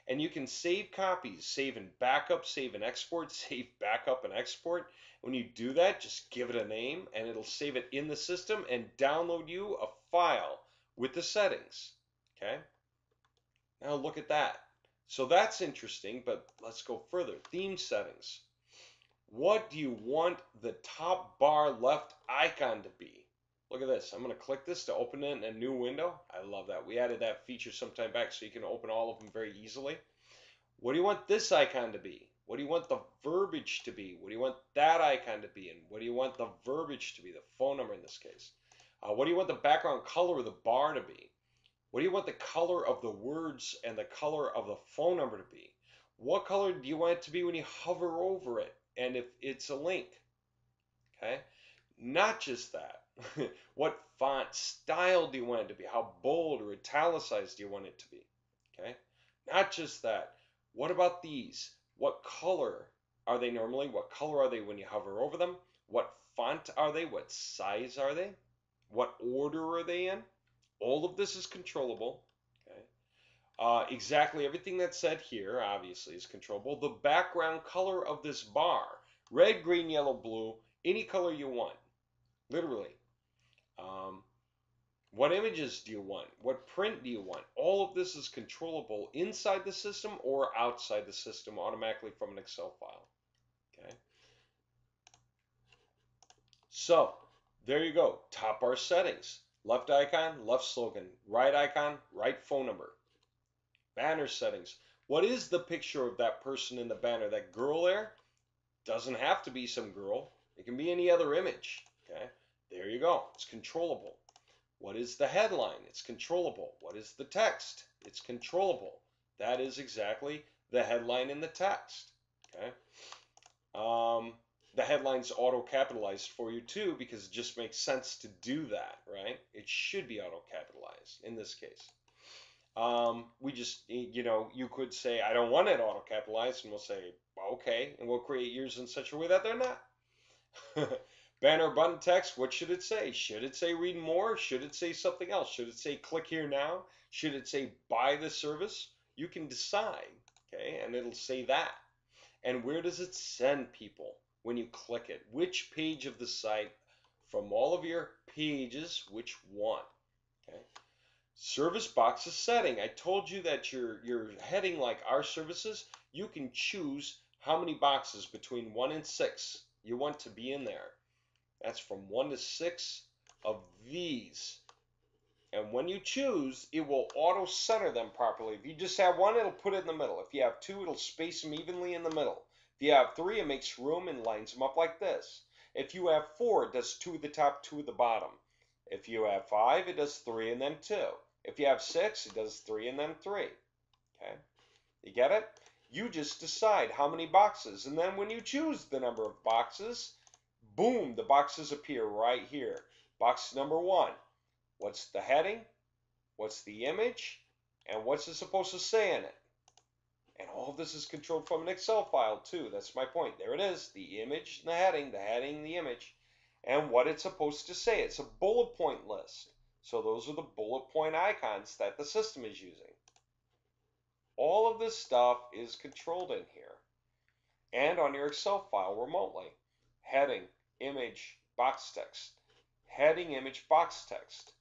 And you can save copies, save and backup, save and export, save backup and export. When you do that, just give it a name and it'll save it in the system and download you a file with the settings. Okay? Now look at that. So that's interesting, but let's go further. Theme settings. What do you want the top bar left icon to be? Look at this. I'm going to click this to open it in a new window. I love that. We added that feature some time back so you can open all of them very easily. What do you want this icon to be? What do you want the verbiage to be? What do you want that icon to be? And what do you want the verbiage to be? The phone number in this case. What do you want the background color of the bar to be? What do you want the color of the words and the color of the phone number to be? What color do you want it to be when you hover over it and if it's a link? Okay? Not just that. What font style do you want it to be? How bold or italicized do you want it to be? Okay? Not just that. What about these? What color are they normally? What color are they when you hover over them? What font are they? What size are they? What order are they in? All of this is controllable. Okay. Exactly everything that's said here, obviously, is controllable. The background color of this bar, red, green, yellow, blue, any color you want, literally. Um, what images do you want? What print do you want? All of this is controllable inside the system or outside the system automatically from an Excel file. Okay. So there you go. Top bar settings. Left icon, left slogan. Right icon, right phone number. Banner settings. What is the picture of that person in the banner? That girl there? Doesn't have to be some girl. It can be any other image. Okay. There you go. It's controllable. What is the headline? It's controllable. What is the text? It's controllable. That is exactly the headline in the text. Okay. The headline's auto-capitalized for you too because it just makes sense to do that, right? It should be auto-capitalized in this case. We just, you could say, I don't want it auto-capitalized, and we'll say, okay, and we'll create yours in such a way that they're not. Banner button text, what should it say? Should it say read more? Should it say something else? Should it say click here now? Should it say buy the service? You can decide, okay, and it'll say that. And where does it send people when you click it? Which page of the site from all of your pages, which one? Okay. Service boxes setting. I told you that your heading like our services, you can choose how many boxes between 1 and 6 you want to be in there. That's from 1 to 6 of these. And when you choose, it will auto center them properly. If you just have one, it'll put it in the middle. If you have 2, it'll space them evenly in the middle. If you have 3, it makes room and lines them up like this. If you have 4, it does 2 at the top, 2 at the bottom. If you have 5, it does 3 and then 2. If you have 6, it does 3 and then 3. Okay? You get it? You just decide how many boxes. And then when you choose the number of boxes, boom, the boxes appear right here. Box number 1. What's the heading? What's the image? And what's it supposed to say in it? And all of this is controlled from an Excel file too. That's my point. There it is. The image, the heading, the image, and what it's supposed to say. It's a bullet point list. So those are the bullet point icons that the system is using. All of this stuff is controlled in here and on your Excel file remotely. Heading, image, box text. Heading, image, box text.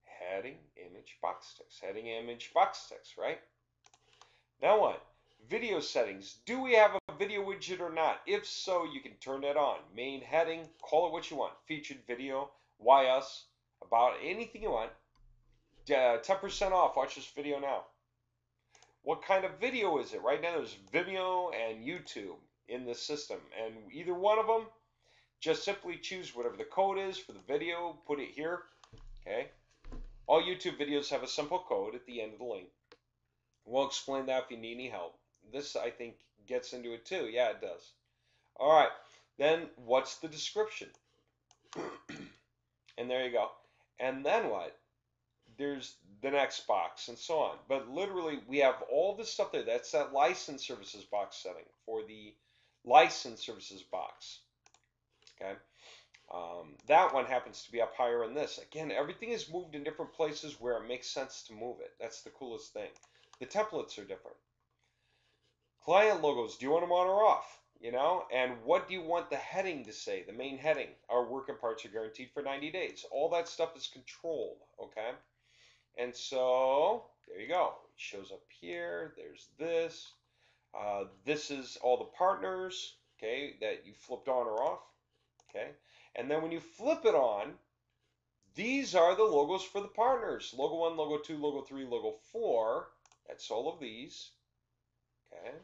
Heading, image, box text. Heading, image, box text, right? Now what? Video settings. Do we have a video widget or not? If so, you can turn that on. Main heading, call it what you want. Featured video, why us, about anything you want. 10% off. Watch this video now. What kind of video is it? Right now there's Vimeo and YouTube in the system. And either one of them, just simply choose whatever the code is for the video. Put it here. Okay. All YouTube videos have a simple code at the end of the link. We'll explain that if you need any help. This, I think, gets into it too. Yeah, it does. All right. Then what's the description? And there you go. And then what? There's the next box and so on. But literally, we have all this stuff there. That's that license services box setting for the license services box. Okay. That one happens to be up higher in this. Again, everything is moved in different places where it makes sense to move it. That's the coolest thing. The templates are different. Client logos, do you want them on or off? And what do you want the heading to say? The main heading, our work and parts are guaranteed for 90 days. All that stuff is controlled, okay? And so, there you go. It shows up here. There's this. This is all the partners, okay, that you flipped on or off, okay? And then when you flip it on, these are the logos for the partners. Logo 1, Logo 2, Logo 3, Logo 4. That's all of these, okay?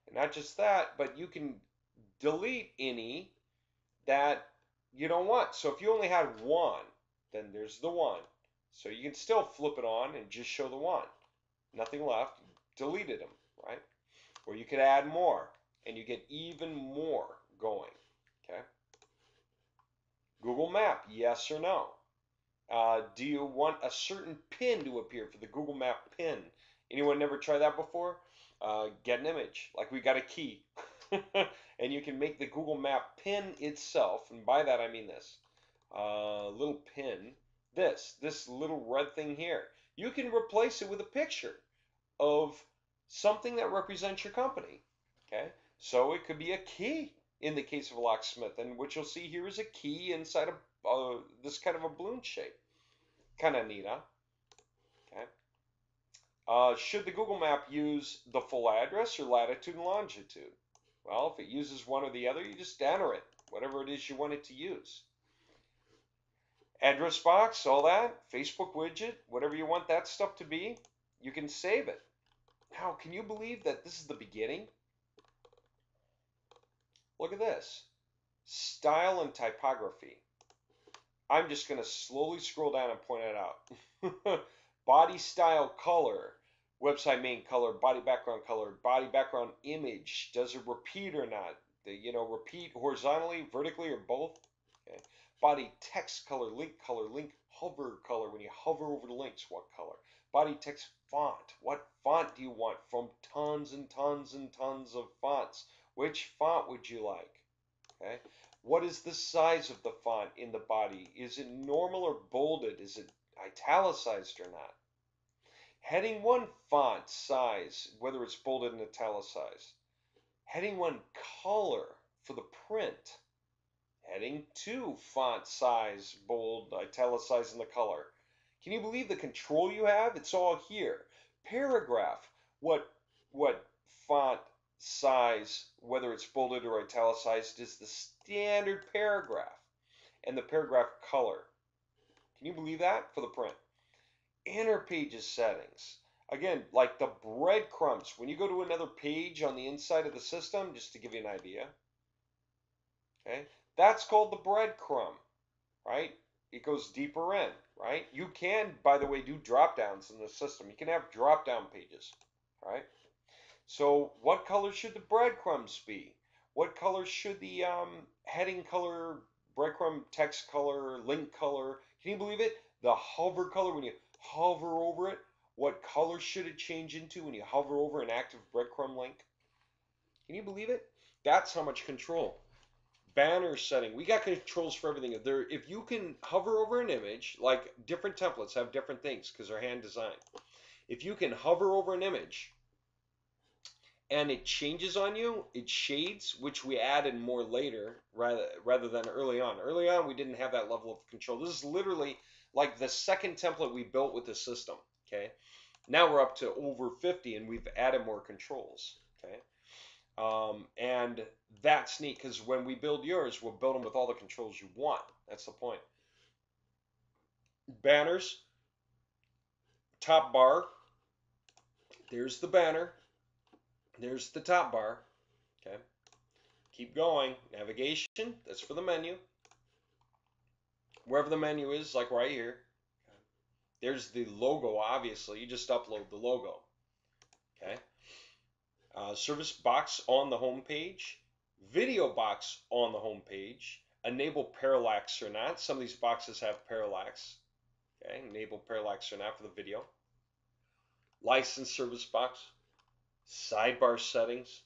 And not just that, but you can delete any that you don't want. So if you only had one, then there's the one. So you can still flip it on and just show the one. Nothing left, deleted them, right? Or you could add more, and you get even more going, okay? Google Map, yes or no? Do you want a certain pin to appear for the Google Map pin? Anyone never tried that before? Get an image, like we got a key. and you can make the Google Map pin itself, and by that I mean this little pin, this little red thing here. You can replace it with a picture of something that represents your company. Okay, so it could be a key in the case of a locksmith, and what you'll see here is a key inside of this kind of a balloon shape. Kind of neat, huh? Okay. Should the Google map use the full address or latitude and longitude? Well, if it uses one or the other, you just enter it, whatever it is you want it to use. Address box, all that, Facebook widget, whatever you want that stuff to be, you can save it. Now, can you believe that this is the beginning? Look at this. Style and typography. I'm just going to slowly scroll down and point it out. Body style color, website main color, body background image. Does it repeat or not? Repeat horizontally, vertically, or both? Okay. Body text color, link hover color. When you hover over the links, what color? Body text font. What font do you want from tons and tons and tons of fonts? Which font would you like? Okay. What is the size of the font in the body? Is it normal or bolded? Is it italicized or not? Heading 1 font size, whether it's bolded and italicized. Heading 1 color for the print. Heading 2 font size, bold, italicized, and the color. Can you believe the control you have? It's all here. Paragraph. What font size, whether it's bolded or italicized, is the standard paragraph, and the paragraph color. Can you believe that for the print? Inner pages settings. Again, like the breadcrumbs. When you go to another page on the inside of the system, just to give you an idea, okay, that's called the breadcrumb, right? It goes deeper in, right? You can, by the way, do drop downs in the system. You can have drop down pages, right? So what color should the breadcrumbs be? What color should the heading color, breadcrumb text color, link color? Can you believe it? The hover color, when you hover over it, what color should it change into when you hover over an active breadcrumb link? Can you believe it? That's how much control. Banner setting. We got controls for everything. If you can hover over an image, like different templates have different things because they're hand designed. If you can hover over an image and it changes on you, it shades, which we added more later rather than early on. Early on, we didn't have that level of control. This is literally like the second template we built with the system, okay? Now we're up to over 50 and we've added more controls, okay? And that's neat because when we build yours, we'll build them with all the controls you want. That's the point. Banners, top bar, there's the banner. There's the top bar, okay? Keep going. Navigation, that's for the menu. Wherever the menu is, like right here. There's the logo, obviously. You just upload the logo, okay? Service box on the home page. Video box on the home page. Enable parallax or not. Some of these boxes have parallax, okay? Enable parallax or not for the video. License service box. Sidebar settings,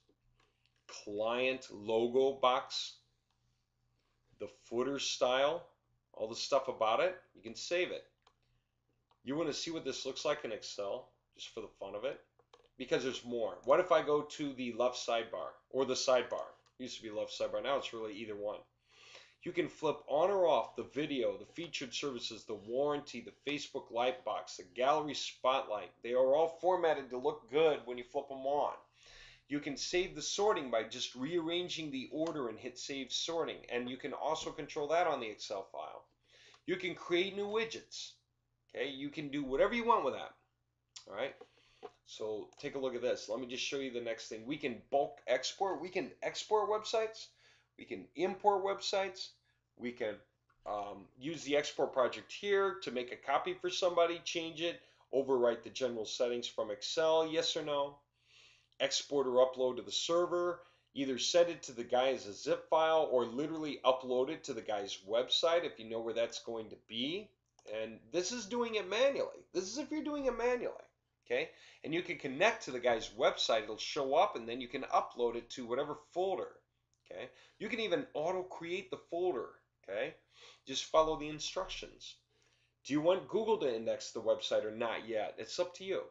client logo box, the footer style, all the stuff about it, you can save it. You want to see what this looks like in Excel, just for the fun of it? Because there's more. What if I go to the left sidebar, or the sidebar? It used to be left sidebar, now it's really either one. You can flip on or off the video, the featured services, the warranty, the Facebook Lightbox, the gallery spotlight. They are all formatted to look good when you flip them on. You can save the sorting by just rearranging the order and hit save sorting. And you can also control that on the Excel file. You can create new widgets. Okay, you can do whatever you want with that. All right. So take a look at this. Let me just show you the next thing. We can bulk export. We can export websites. We can import websites. We can use the export project here to make a copy for somebody, change it, overwrite the general settings from Excel, yes or no. Export or upload to the server, either send it to the guy as a zip file or literally upload it to the guy's website if you know where that's going to be. And this is doing it manually. This is if you're doing it manually, Okay, and you can connect to the guy's website. It'll show up, and then you can upload it to whatever folder. Okay, you can even auto create the folder. Okay, just follow the instructions. Do you want Google to index the website or not yet? It's up to you.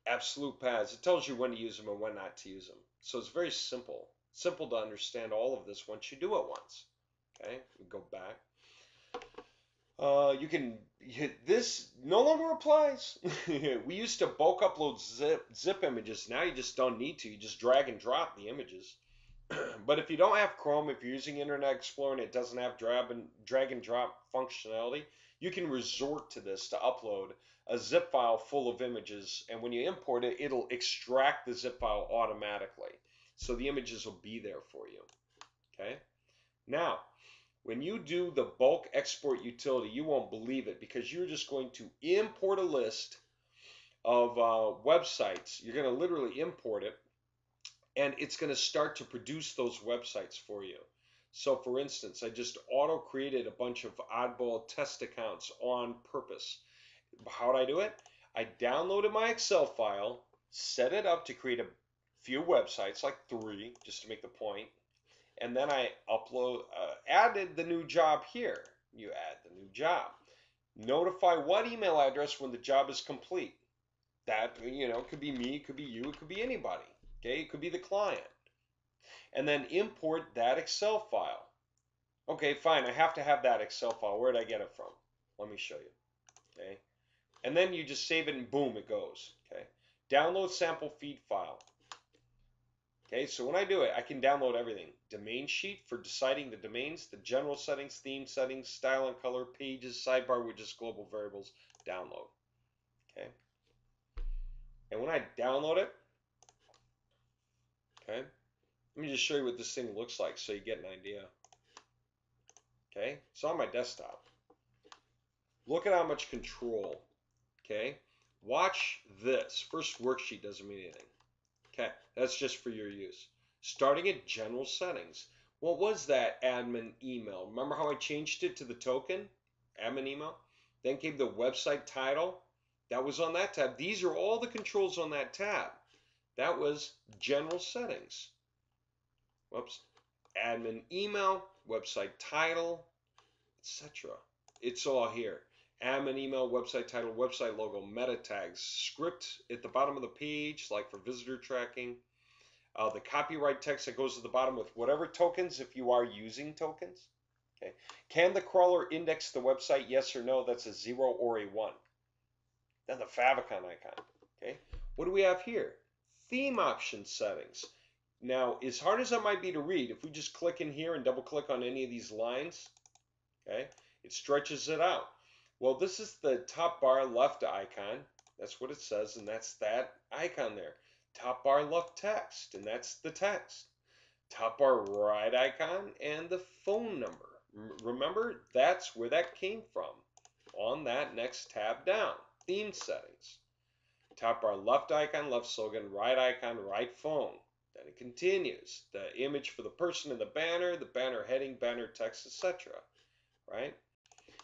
Absolute paths. It tells you when to use them and when not to use them. So it's very simple. Simple to understand all of this once you do it once. Okay, we go back. You can hit this no longer applies. We used to bulk upload zip images. Now you just don't need to. You just drag and drop the images. But if you don't have Chrome, if you're using Internet Explorer and it doesn't have drag and drop functionality, you can resort to this to upload a zip file full of images. And when you import it, it'll extract the zip file automatically. So the images will be there for you. Okay. Now, when you do the bulk export utility, you won't believe it because you're just going to import a list of websites. You're going to literally import it, and it's going to start to produce those websites for you. So for instance, I just auto created a bunch of oddball test accounts on purpose. How did I do it? I downloaded my Excel file, set it up to create a few websites, like 3, just to make the point. And then I added the new job here. You add the new job. Notify what email address when the job is complete. That, could be me, it could be you, it could be anybody. Okay, it could be the client. And then import that Excel file. Okay, fine, I have to have that Excel file. Where did I get it from? Let me show you. Okay, and then you just save it and boom, it goes. Okay, download sample feed file. Okay, so when I do it, I can download everything. Domain sheet for deciding the domains, the general settings, theme settings, style and color, pages, sidebar widgets, global variables, download. Okay, and when I download it, okay, let me just show you what this thing looks like so you get an idea. Okay, it's on my desktop. Look at how much control. Okay, watch this. First worksheet doesn't mean anything. Okay, that's just for your use. Starting at general settings. What was that admin email? Remember how I changed it to the token? Admin email? Then came the website title. That was on that tab. These are all the controls on that tab. That was general settings. Whoops. Admin email, website title, etc. It's all here. Admin email, website title, website logo, meta tags, script at the bottom of the page, like for visitor tracking. The copyright text that goes to the bottom with whatever tokens, if you are using tokens. Okay. Can the crawler index the website? Yes or no? That's a 0 or a 1. Then the favicon icon. Okay. What do we have here? Theme option settings. Now, as hard as that might be to read, if we just click in here and double click on any of these lines, okay, it stretches it out. Well, this is the top bar left icon. That's what it says, and that's that icon there. Top bar left text, and that's the text. Top bar right icon and the phone number. Remember, that's where that came from. On that next tab down, theme settings. Top bar left icon, left slogan, right icon, right phone. Then it continues. The image for the person in the banner heading, banner text, etc. Right?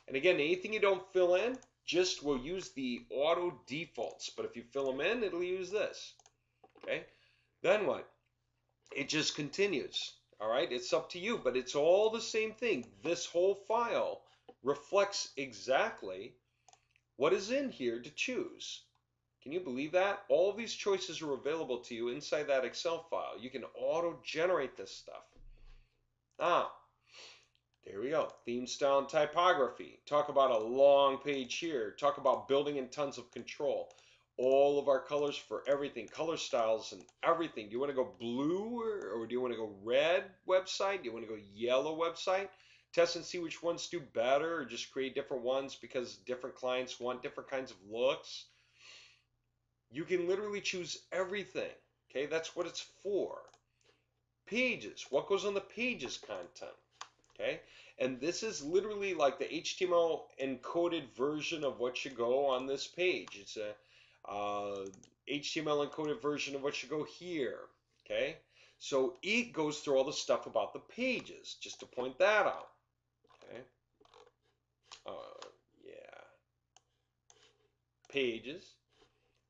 And again, anything you don't fill in, just will use the auto defaults. But if you fill them in, it'll use this. Okay? Then what? It just continues. All right? It's up to you, but it's all the same thing. This whole file reflects exactly what is in here to choose. Can you believe that? All of these choices are available to you inside that Excel file. You can auto-generate this stuff. There we go. Theme style and typography. Talk about a long page here. Talk about building in tons of control. All of our colors for everything. Color styles and everything. Do you want to go blue or do you want to go red website? Do you want to go yellow website? Test and see which ones do better or just create different ones because different clients want different kinds of looks. You can literally choose everything. Okay, that's what it's for. Pages. What goes on the pages content? Okay, and this is literally like the HTML encoded version of what should go on this page. It's a HTML encoded version of what should go here. Okay, so it goes through all the stuff about the pages, just to point that out. Okay, yeah, pages.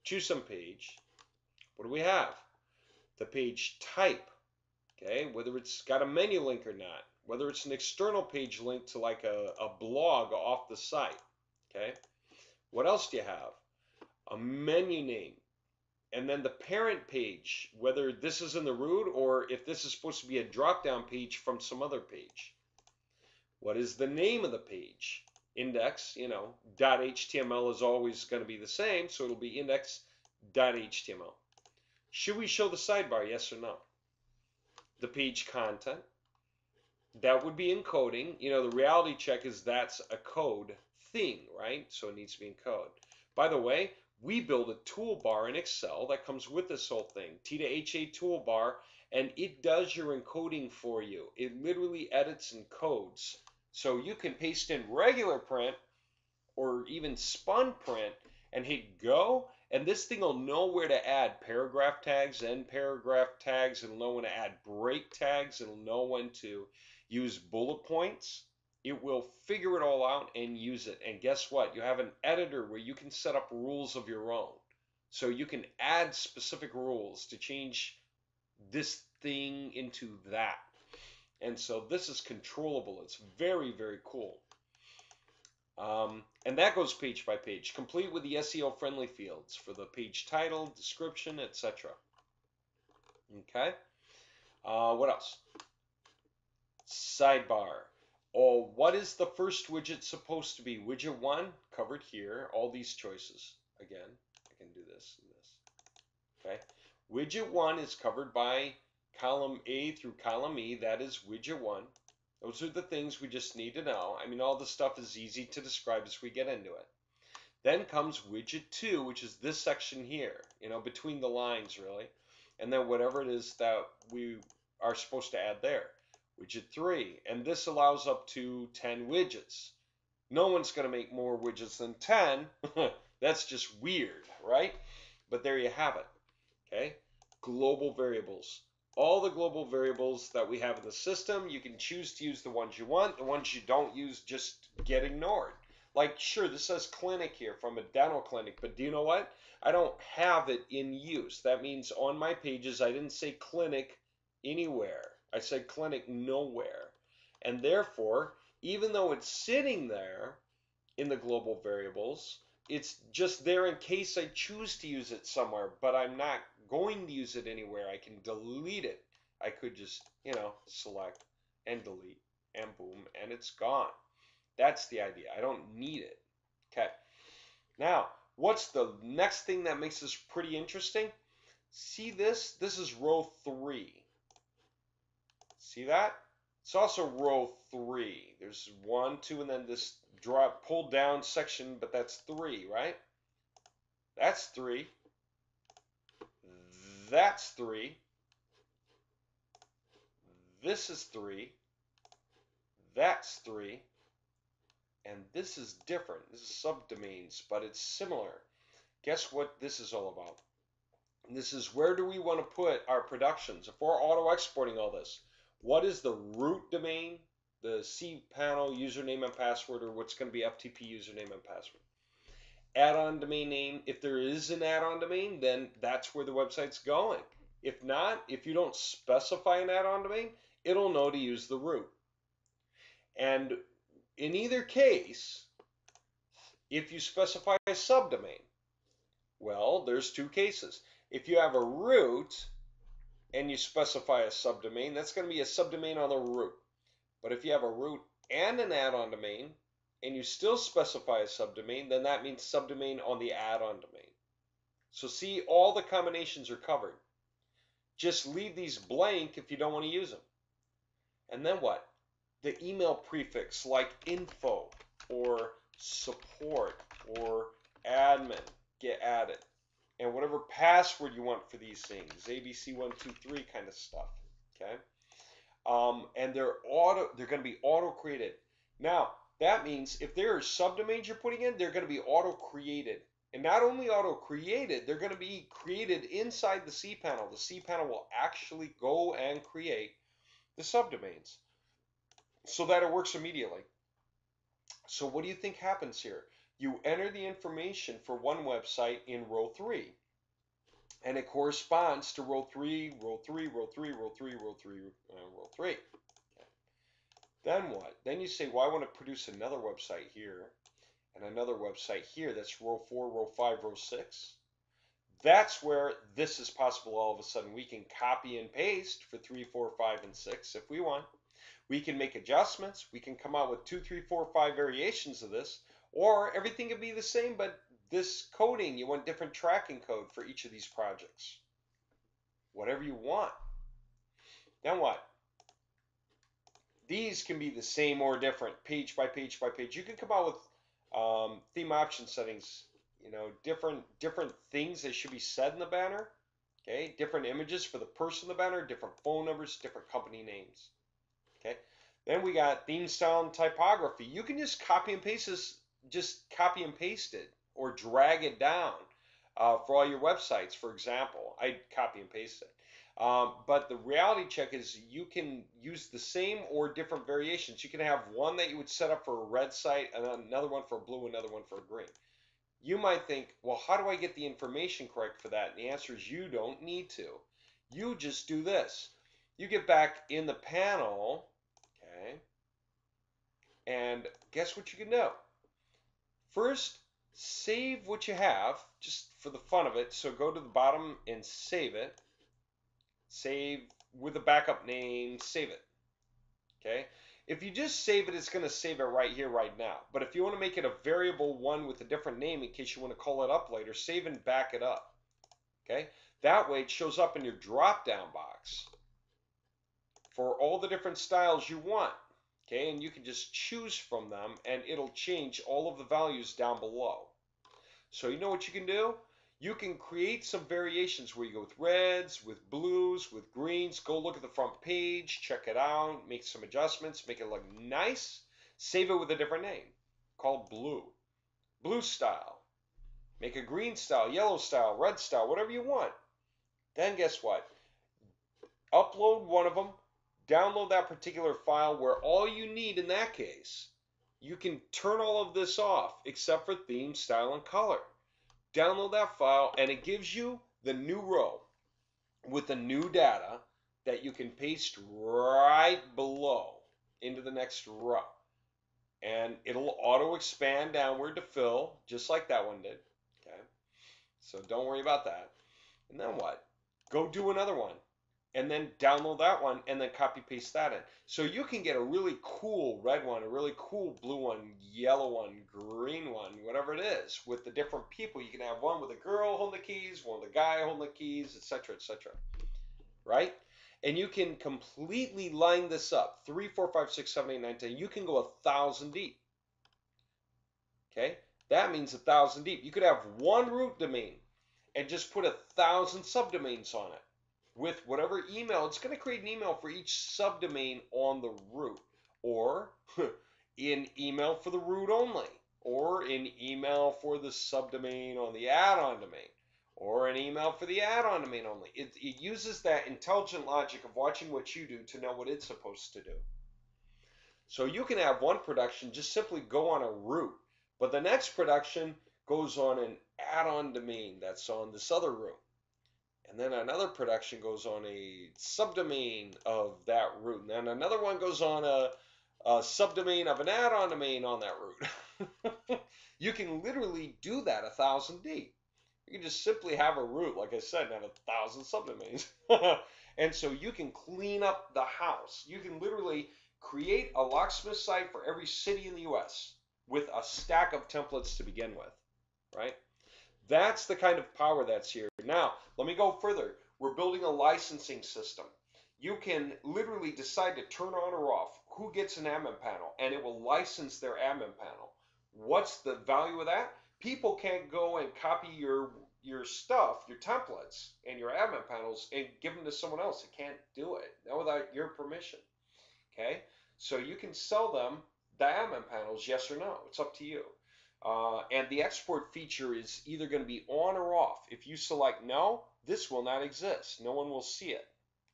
choose some page. What do we have? The page type, okay, whether it's got a menu link or not, whether it's an external page link to like a blog off the site, okay. What else do you have? A menu name, and then the parent page, whether this is in the root or if this is supposed to be a drop-down page from some other page. What is the name of the page? Index, .html is always going to be the same, so it'll be index.html. Should we show the sidebar, yes or no? The page content, that would be encoding. The reality check is that's a code thing, right? So it needs to be in code. By the way, we build a toolbar in Excel that comes with this whole thing, T2HA toolbar, and it does your encoding for you. It literally edits and codes. So you can paste in regular print or even spun print and hit go, and this thing will know where to add paragraph tags, end paragraph tags. It'll know when to add break tags. It'll know when to use bullet points. It will figure it all out and use it. And guess what? You have an editor where you can set up rules of your own. So you can add specific rules to change this thing into that. And so this is controllable. It's very, very cool. And that goes page by page, complete with the SEO friendly fields for the page title, description, etc. Okay. What else? Sidebar. Oh, what is the first widget supposed to be? Widget 1, covered here. All these choices. Again, I can do this and this. Okay. Widget 1 is covered by column A through column E. That is widget 1. Those are the things we just need to know. I mean, all the stuff is easy to describe as we get into it. Then comes widget 2, which is this section here, between the lines, really. And then whatever it is that we are supposed to add there. Widget 3, and this allows up to 10 widgets. No one's going to make more widgets than 10. That's just weird, right? But there you have it. Okay? Global variables. All the global variables that we have in the system, you can choose to use the ones you want. The ones you don't use just get ignored. Like, sure, this says clinic here from a dental clinic, but do you know what? I don't have it in use. That means on my pages, I didn't say clinic anywhere. I said clinic nowhere. And therefore, even though it's sitting there in the global variables, it's just there in case I choose to use it somewhere, but I'm not going to use it anywhere. I can delete it. I could just, select and delete and boom, and it's gone. That's the idea. I don't need it. Okay. Now, what's the next thing that makes this pretty interesting? See this? This is row 3. See that? It's also row 3. There's 1, 2, and then this pulled down section, but that's 3, right? That's 3. That's 3. This is 3. That's 3. And this is different. This is subdomains, but it's similar. Guess what this is all about? This is where do we want to put our productions? If we're auto-exporting all this, what is the root domain, the cPanel username and password, or what's going to be FTP username and password? Add-on domain name. If there is an add-on domain, then that's where the website's going. If not, if you don't specify an add-on domain, it'll know to use the root. And in either case, if you specify a subdomain, well, there's 2 cases. If you have a root and you specify a subdomain, that's going to be a subdomain on the root. But if you have a root and an add-on domain, and you still specify a subdomain, then that means subdomain on the add-on domain. So see, all the combinations are covered. Just leave these blank if you don't want to use them. And then what? The email prefix like info or support or admin get added. And whatever password you want for these things, ABC123 kind of stuff, okay? And they're going to be auto-created. Now, that means if there are subdomains you're putting in, they're going to be auto-created. And not only auto-created, they're going to be created inside the cPanel. The cPanel will actually go and create the subdomains so that it works immediately. So what do you think happens here? you enter the information for one website in row 3, and it corresponds to row 3, row 3, row 3, row 3, row 3, row 3. Okay. Then what? Then you say, well, I want to produce another website here and another website here. That's row 4, row 5, row 6. That's where this is possible all of a sudden. We can copy and paste for 3, 4, 5, and 6 if we want. We can make adjustments. We can come out with 2, 3, 4, 5 variations of this, or everything can be the same, but this coding, you want different tracking code for each of these projects. Whatever you want. Then what? These can be the same or different, page by page by page. You can come out with theme option settings, different things that should be said in the banner. Okay, different images for the person in the banner, different phone numbers, different company names. Okay, then we got theme style and typography. You can just copy and paste this, just copy and paste it or drag it down for all your websites. For example, I copy and paste it. But the reality check is you can use the same or different variations. You can have one that you would set up for a red site, and another one for a blue, another one for a green. You might think, well, how do I get the information correct for that? And the answer is you don't need to. You just do this. You get back in the panel, okay, and guess what you can do? First, save what you have, just for the fun of it. So go to the bottom and save it. Save with a backup name, save it. Okay? If you just save it, it's going to save it right here, right now. But if you want to make it a variable one with a different name in case you want to call it up later, save and back it up. Okay? That way it shows up in your drop-down box for all the different styles you want. Okay? And you can just choose from them and it'll change all of the values down below. So you know what you can do? You can create some variations where you go with reds, with blues, with greens. Go look at the front page, check it out, make some adjustments, make it look nice. Save it with a different name. Call it blue. Blue style. Make a green style, yellow style, red style, whatever you want. Then guess what? Upload one of them. Download that particular file where all you need in that case, you can turn all of this off except for theme, style, and color. Download that file and it gives you the new row with the new data that you can paste right below into the next row. And it'll auto expand downward to fill just like that one did. Okay, so don't worry about that. And then what? Go do another one and then download that one and then copy paste that in. So you can get a really cool red one, a really cool blue one, yellow one, green one, whatever it is, with the different people. You can have one with a girl holding the keys, one with a guy holding the keys, etc., etc. Right? And you can completely line this up. 3, 4, 5, 6, 7, 8, 9, 10. You can go 1,000 deep. Okay? That means 1,000 deep. You could have one root domain and just put 1,000 subdomains on it. With whatever email, it's going to create an email for each subdomain on the root, or in email for the root only, or in email for the subdomain on the add-on domain, or an email for the add-on domain only. It uses that intelligent logic of watching what you do to know what it's supposed to do. So you can have one production just simply go on a root, but the next production goes on an add-on domain that's on this other root. And then another production goes on a subdomain of that root. And then another one goes on a subdomain of an add-on domain on that root. You can literally do that 1,000 deep. You can just simply have a root, like I said, and have 1,000 subdomains. And so you can clean up the house. You can literally create a locksmith site for every city in the US with a stack of templates to begin with, right? That's the kind of power that's here. Now, let me go further. We're building a licensing system. You can literally decide to turn on or off who gets an admin panel, and it will license their admin panel. What's the value of that? People can't go and copy your stuff, your templates, and your admin panels and give them to someone else. They can't do it, not without your permission. Okay? So you can sell them the admin panels, yes or no. It's up to you. And the export feature is either going to be on or off. If you select no, this will not exist. No one will see it.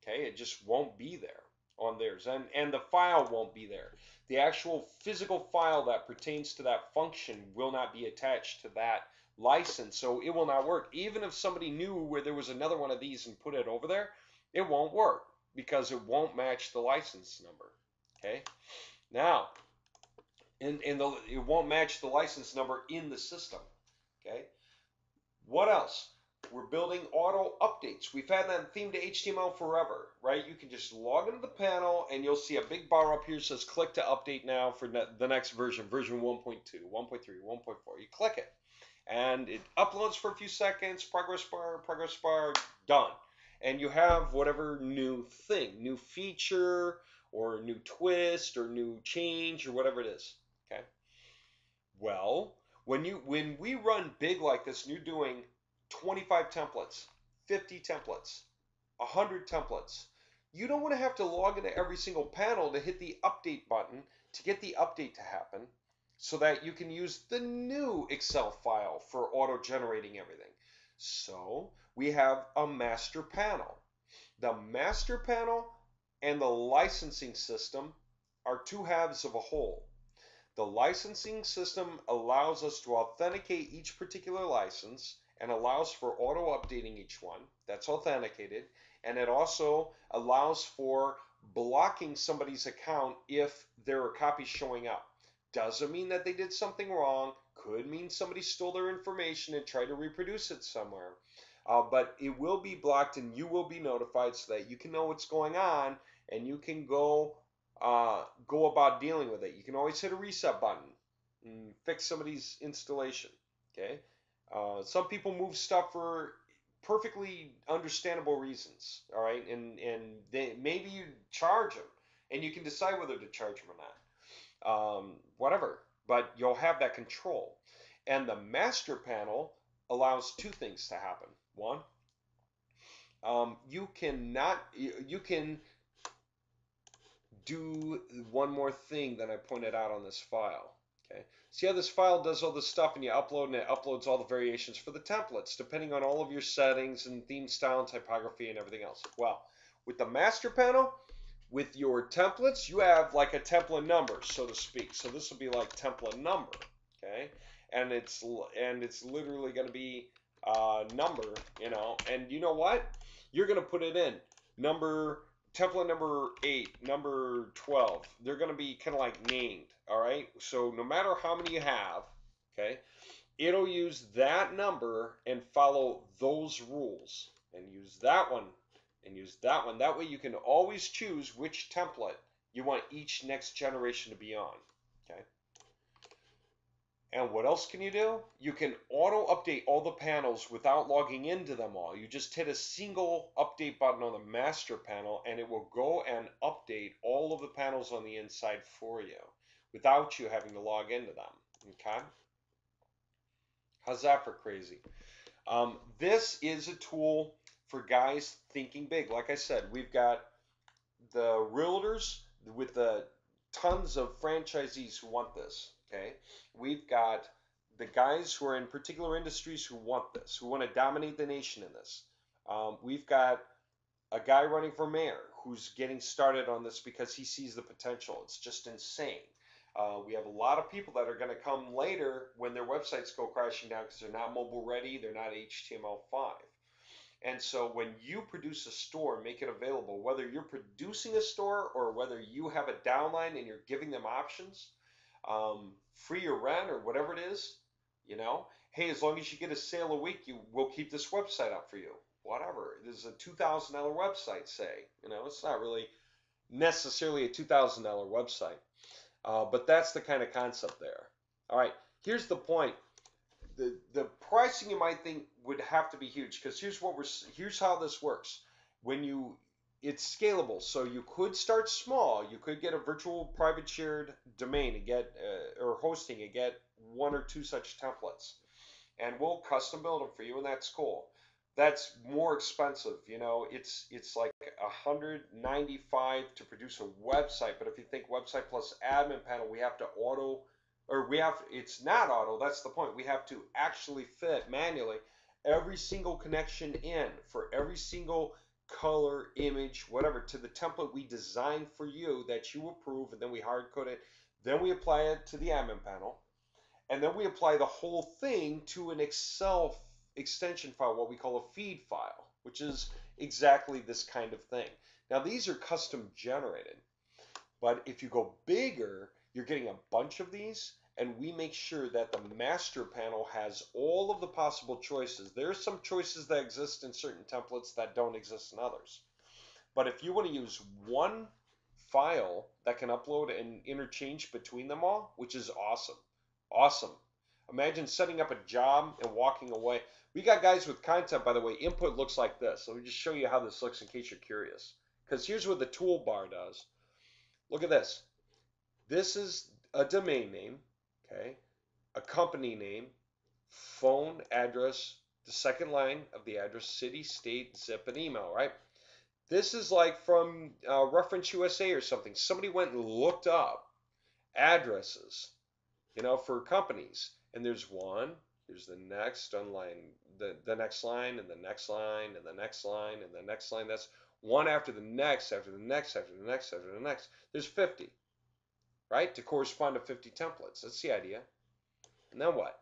Okay, it just won't be there. on theirs, and the file won't be there. The actual physical file that pertains to that function will not be attached to that license, so it will not work. Even if somebody knew where there was another one of these and put it over there, it won't work because it won't match the license number. Okay, now it won't match the license number in the system. Okay, what else? We're building auto updates. We've had that in Theme2HTML forever, right? You can just log into the panel and you'll see a big bar up here that says click to update now for the next version 1.2, 1.3, 1.4. You click it and it uploads for a few seconds, progress bar, done. And you have whatever new thing, new feature or new twist or new change or whatever it is. Okay. Well, when we run big like this and you're doing 25 templates, 50 templates, 100 templates, you don't want to have to log into every single panel to hit the update button to get the update to happen so that you can use the new Excel file for auto-generating everything. So we have a master panel. The master panel and the licensing system are two halves of a whole. The licensing system allows us to authenticate each particular license and allows for auto updating each one. That's authenticated. And it also allows for blocking somebody's account if there are copies showing up. Doesn't mean that they did something wrong. Could mean somebody stole their information and tried to reproduce it somewhere. But it will be blocked and you will be notified so that you can know what's going on and you can go about dealing with it. You can always hit a reset button and fix somebody's installation. Okay. Some people move stuff for perfectly understandable reasons. All right, and maybe you charge them, and you can decide whether to charge them or not. Whatever, but you'll have that control. And the master panel allows two things to happen. One, you can do one more thing that I pointed out on this file. Okay, see how this file does all this stuff and you upload and it uploads all the variations for the templates depending on all of your settings and theme style and typography and everything else. Well, with the master panel, with your templates, you have like a template number, so to speak. So this will be like template number, okay? And it's literally going to be number, you know. And you know what? You're going to put it in template number 8, number 12. They're going to be kind of like named, all right? So no matter how many you have, okay, it'll use that number and follow those rules and use that one and use that one. That way you can always choose which template you want each next generation to be on, okay? And what else can you do? You can auto update all the panels without logging into them all. You just hit a single update button on the master panel and it will go and update all of the panels on the inside for you without you having to log into them, okay? How's that for crazy? This is a tool for guys thinking big. Like I said, we've got the realtors with the tons of franchisees who want this. Okay, we've got the guys who are in particular industries who want this, who want to dominate the nation in this. We've got a guy running for mayor who's getting started on this because he sees the potential. It's just insane. We have a lot of people that are going to come later when their websites go crashing down because they're not mobile ready, they're not HTML5. And so when you produce a store, make it available, whether you're producing a store or whether you have a downline and you're giving them options, free or rent or whatever it is, you know, hey, as long as you get a sale a week, we'll keep this website up for you. Whatever. This is a $2,000 website, say. You know, it's not really necessarily a $2,000 website. But that's the kind of concept there. All right, here's the point. The pricing you might think would have to be huge because here's how this works. It's scalable, so you could start small. You could get a virtual private shared domain and get or hosting and get one or two such templates, and we'll custom build them for you, and that's cool. That's more expensive, you know. It's like $195 to produce a website, but if you think website plus admin panel, it's not auto. That's the point. We have to actually fit manually every single connection in for every single color, image, whatever, to the template we designed for you that you approve, and then we hard code it. Then we apply it to the admin panel, and then we apply the whole thing to an Excel extension file, what we call a feed file, which is exactly this kind of thing. Now these are custom generated, but if you go bigger, you're getting a bunch of these, and we make sure that the master panel has all of the possible choices. There are some choices that exist in certain templates that don't exist in others. But if you want to use one file that can upload and interchange between them all, which is awesome. Awesome. Imagine setting up a job and walking away. We got guys with content, by the way. Input looks like this. Let me just show you how this looks in case you're curious. Because here's what the toolbar does. Look at this. This is a domain name, okay? A company name, phone, address, the second line of the address, city, state, zip, and email, right? This is like from Reference USA or something. Somebody went and looked up addresses, for companies. And there's one, here's the next line, the next line, and the next line, and the next line, and the next line. That's one after the next, after the next, after the next, after the next. There's 50, right? To correspond to 50 templates. That's the idea. And then what?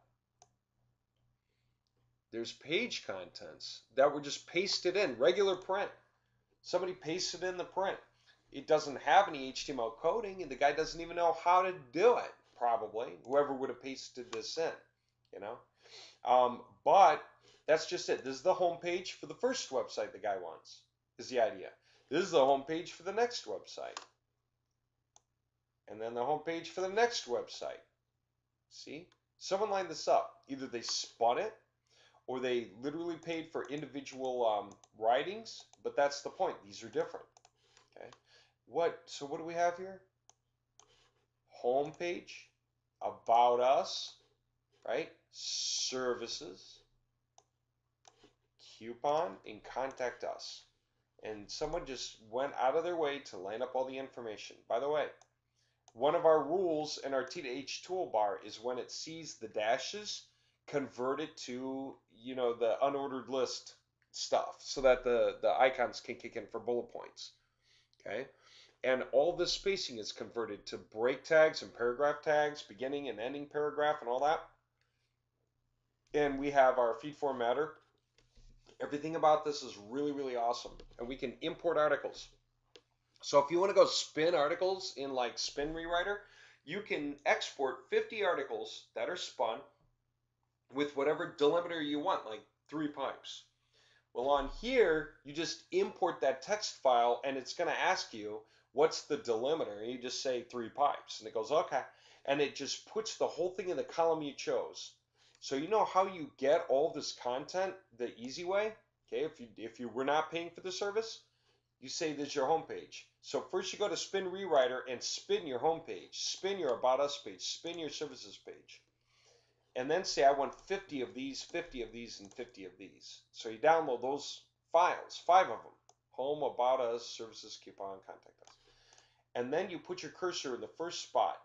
There's page contents that were just pasted in, regular print. Somebody pasted in the print. It doesn't have any HTML coding, and the guy doesn't even know how to do it, probably. Whoever would have pasted this in, But that's just it. This is the home page for the first website the guy wants, is the idea. This is the home page for the next website. And then the home page for the next website. See? Someone lined this up. Either they spun it, or they literally paid for individual writings, but that's the point. These are different. Okay. So what do we have here? Home page, about us, right? Services, coupon, and contact us. And someone just went out of their way to line up all the information. By the way, one of our rules in our T2H toolbar is when it sees the dashes, convert it to, the unordered list stuff so that the icons can kick in for bullet points. Okay. And all this spacing is converted to break tags and paragraph tags, beginning and ending paragraph and all that. And we have our feed formatter. Everything about this is really, really awesome. And we can import articles. So if you want to go spin articles in like Spin Rewriter, you can export 50 articles that are spun with whatever delimiter you want, like 3 pipes. Well, on here, you just import that text file, and it's going to ask you, what's the delimiter? And you just say 3 pipes, and it goes, okay. And it just puts the whole thing in the column you chose. So you know how you get all this content the easy way? Okay, if you were not paying for the service, you say this is your home page. So first you go to Spin Rewriter and spin your home page, spin your About Us page, spin your services page. And then say I want 50 of these, 50 of these, and 50 of these. So you download those files, 5 of them. Home, About Us, Services, Coupon, Contact Us. And then you put your cursor in the first spot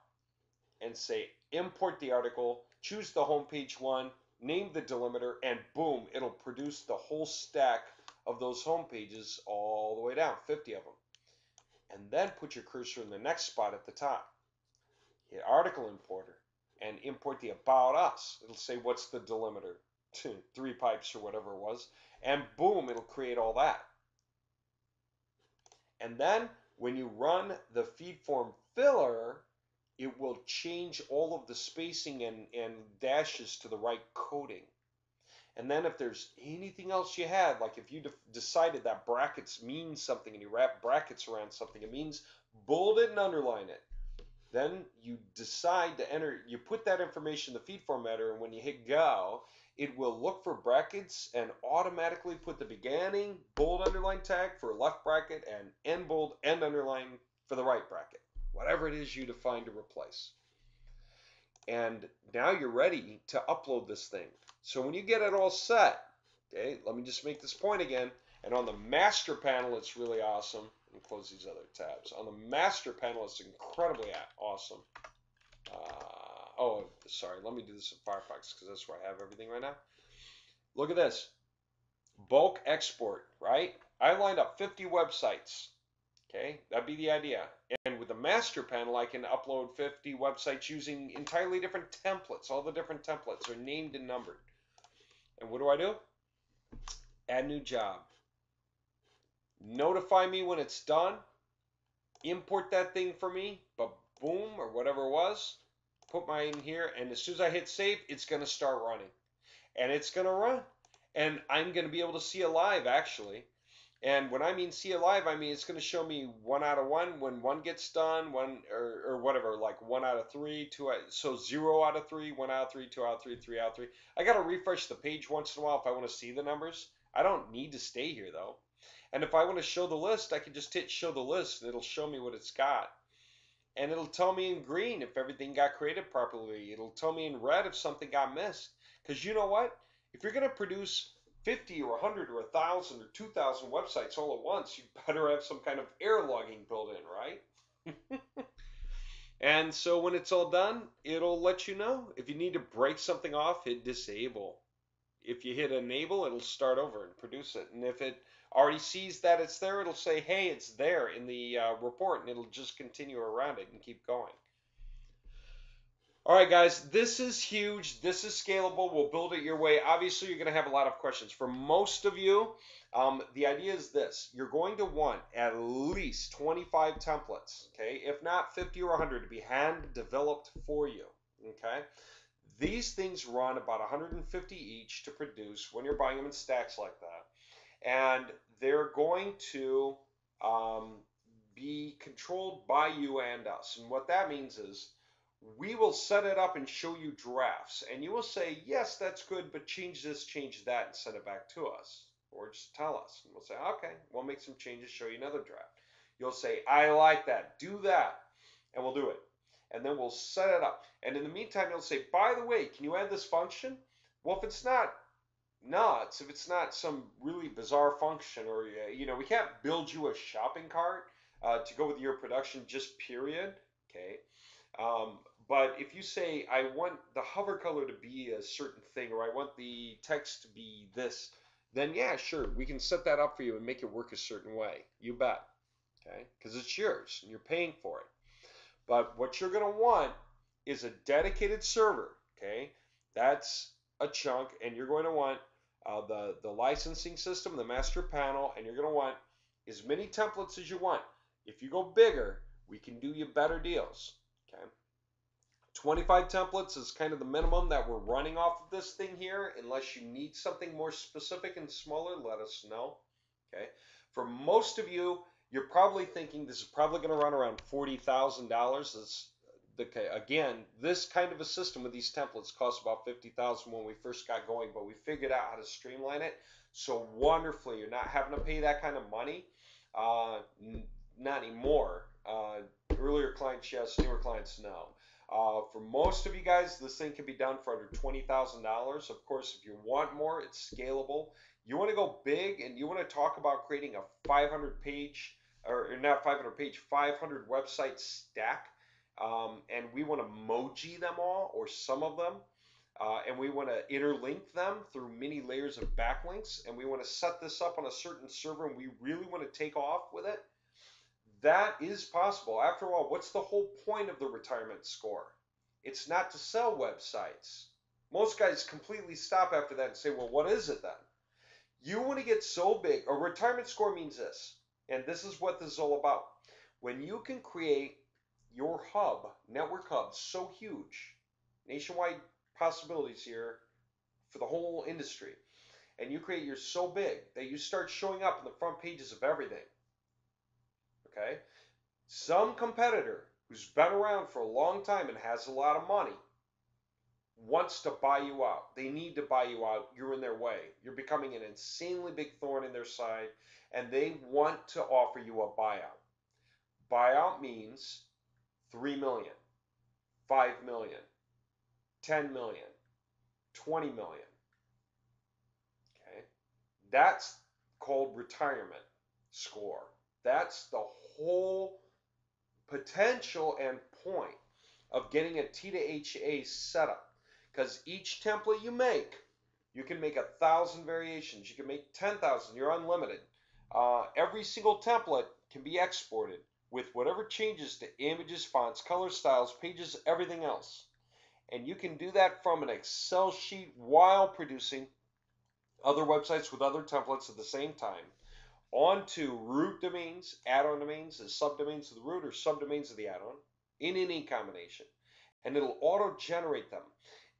and say import the article, choose the home page one, name the delimiter, and boom, it'll produce the whole stack of those home pages all the way down, 50 of them. And then put your cursor in the next spot at the top. Hit Article Importer and import the About Us. It'll say what's the delimiter, 3 pipes or whatever it was, and boom, it'll create all that. And then when you run the feed form filler, it will change all of the spacing and dashes to the right coding. And then if there's anything else you had, like if you decided that brackets mean something and you wrap brackets around something, it means bold it and underline it. Then you decide to enter, you put that information in the feed formatter, and when you hit go, it will look for brackets and automatically put the beginning bold underline tag for a left bracket and end bold end underline for the right bracket. Whatever it is you define to replace. And now you're ready to upload this thing. So when you get it all set, okay, let me just make this point again. And on the master panel, it's really awesome. Let me close these other tabs. On the master panel, it's incredibly awesome. Oh, sorry. Let me do this in Firefox because that's where I have everything right now. Look at this. bulk export, right? I lined up 50 websites. Okay, that'd be the idea. And with the master panel, I can upload 50 websites using entirely different templates. All the different templates are named and numbered. And what do? Add new job. Notify me when it's done. Import that thing for me, but boom, or whatever it was. Put mine in here, and as soon as I hit save, it's going to start running. And it's going to run. And I'm going to be able to see it live, actually. And when I mean see it live, I mean it's going to show me 1 out of 1 when 1 gets done, or whatever, like 1 out of 3, 2 out, so 0 out of 3, 1 out of 3, 2 out of 3, 3 out of 3. I got to refresh the page once in a while if I want to see the numbers. I don't need to stay here though. And if I want to show the list, I can just hit show the list and it'll show me what it's got. And it'll tell me in green if everything got created properly. It'll tell me in red if something got missed. Because you know what? If you're going to produce 50 or 100 or 1,000 or 2,000 websites all at once, you better have some kind of error logging built in, right? And so when it's all done, it'll let you know. If you need to break something off, hit disable. If you hit enable, it'll start over and produce it. And if it already sees that it's there, it'll say, hey, it's there in the report, and it'll just continue around it and keep going. All right, guys, this is huge. This is scalable. We'll build it your way. Obviously, you're going to have a lot of questions. For most of you, the idea is this. You're going to want at least 25 templates, okay? If not 50 or 100 to be hand-developed for you, okay? These things run about 150 each to produce when you're buying them in stacks like that. And they're going to be controlled by you and us. And what that means is we will set it up and show you drafts. And you will say, yes, that's good, but change this, change that, and send it back to us. Or just tell us. And we'll say, okay, we'll make some changes, show you another draft. You'll say, I like that, do that. And we'll do it. And then we'll set it up. And in the meantime, you'll say, by the way, can you add this function? Well, if it's not nuts, if it's not some really bizarre function, or, you know, we can't build you a shopping cart to go with your production, just period, okay? But if you say, I want the hover color to be a certain thing, or I want the text to be this, then yeah, sure, we can set that up for you and make it work a certain way. You bet, okay? Because it's yours, and you're paying for it. But what you're going to want is a dedicated server, okay? That's a chunk, and you're going to want the licensing system, the master panel, and you're going to want as many templates as you want. If you go bigger, we can do you better deals, okay? 25 templates is kind of the minimum that we're running off of this thing here. Unless you need something more specific and smaller, let us know, okay? For most of you, you're probably thinking this is probably going to run around $40,000. Again, this kind of a system with these templates cost about $50,000 when we first got going, but we figured out how to streamline it so wonderfully. You're not having to pay that kind of money. Not anymore. Earlier clients, yes. Newer clients, no. For most of you guys, this thing can be done for under $20,000. Of course, if you want more, it's scalable. You want to go big and you want to talk about creating a 500-page, or not 500-page, 500 website stack, and we want to emoji them all, or some of them, and we want to interlink them through many layers of backlinks, and we want to set this up on a certain server, and we really want to take off with it. That is possible. After all, what's the whole point of the retirement score? It's not to sell websites. Most guys completely stop after that and say, well, what is it then? You want to get so big. A retirement score means this, and this is what this is all about. When you can create your hub, network hub, so huge, nationwide possibilities here for the whole industry, and you create yours so big that you start showing up in the front pages of everything. Okay? Some competitor who's been around for a long time and has a lot of money wants to buy you out. They need to buy you out. You're in their way. You're becoming an insanely big thorn in their side, and they want to offer you a buyout. Buyout means 3 million, 5 million, 10 million, 20 million. Okay? That's called retirement score. That's the whole potential and point of getting a T2HA setup. Because each template you make You can make 1,000 variations. You can make 10,000. You're unlimited. Every single template can be exported with whatever changes to images, fonts, color, styles, pages, everything else. And you can do that from an Excel sheet while producing other websites with other templates at the same time onto root domains, add-on domains, as subdomains of the root or subdomains of the add-on in any combination. And it'll auto-generate them.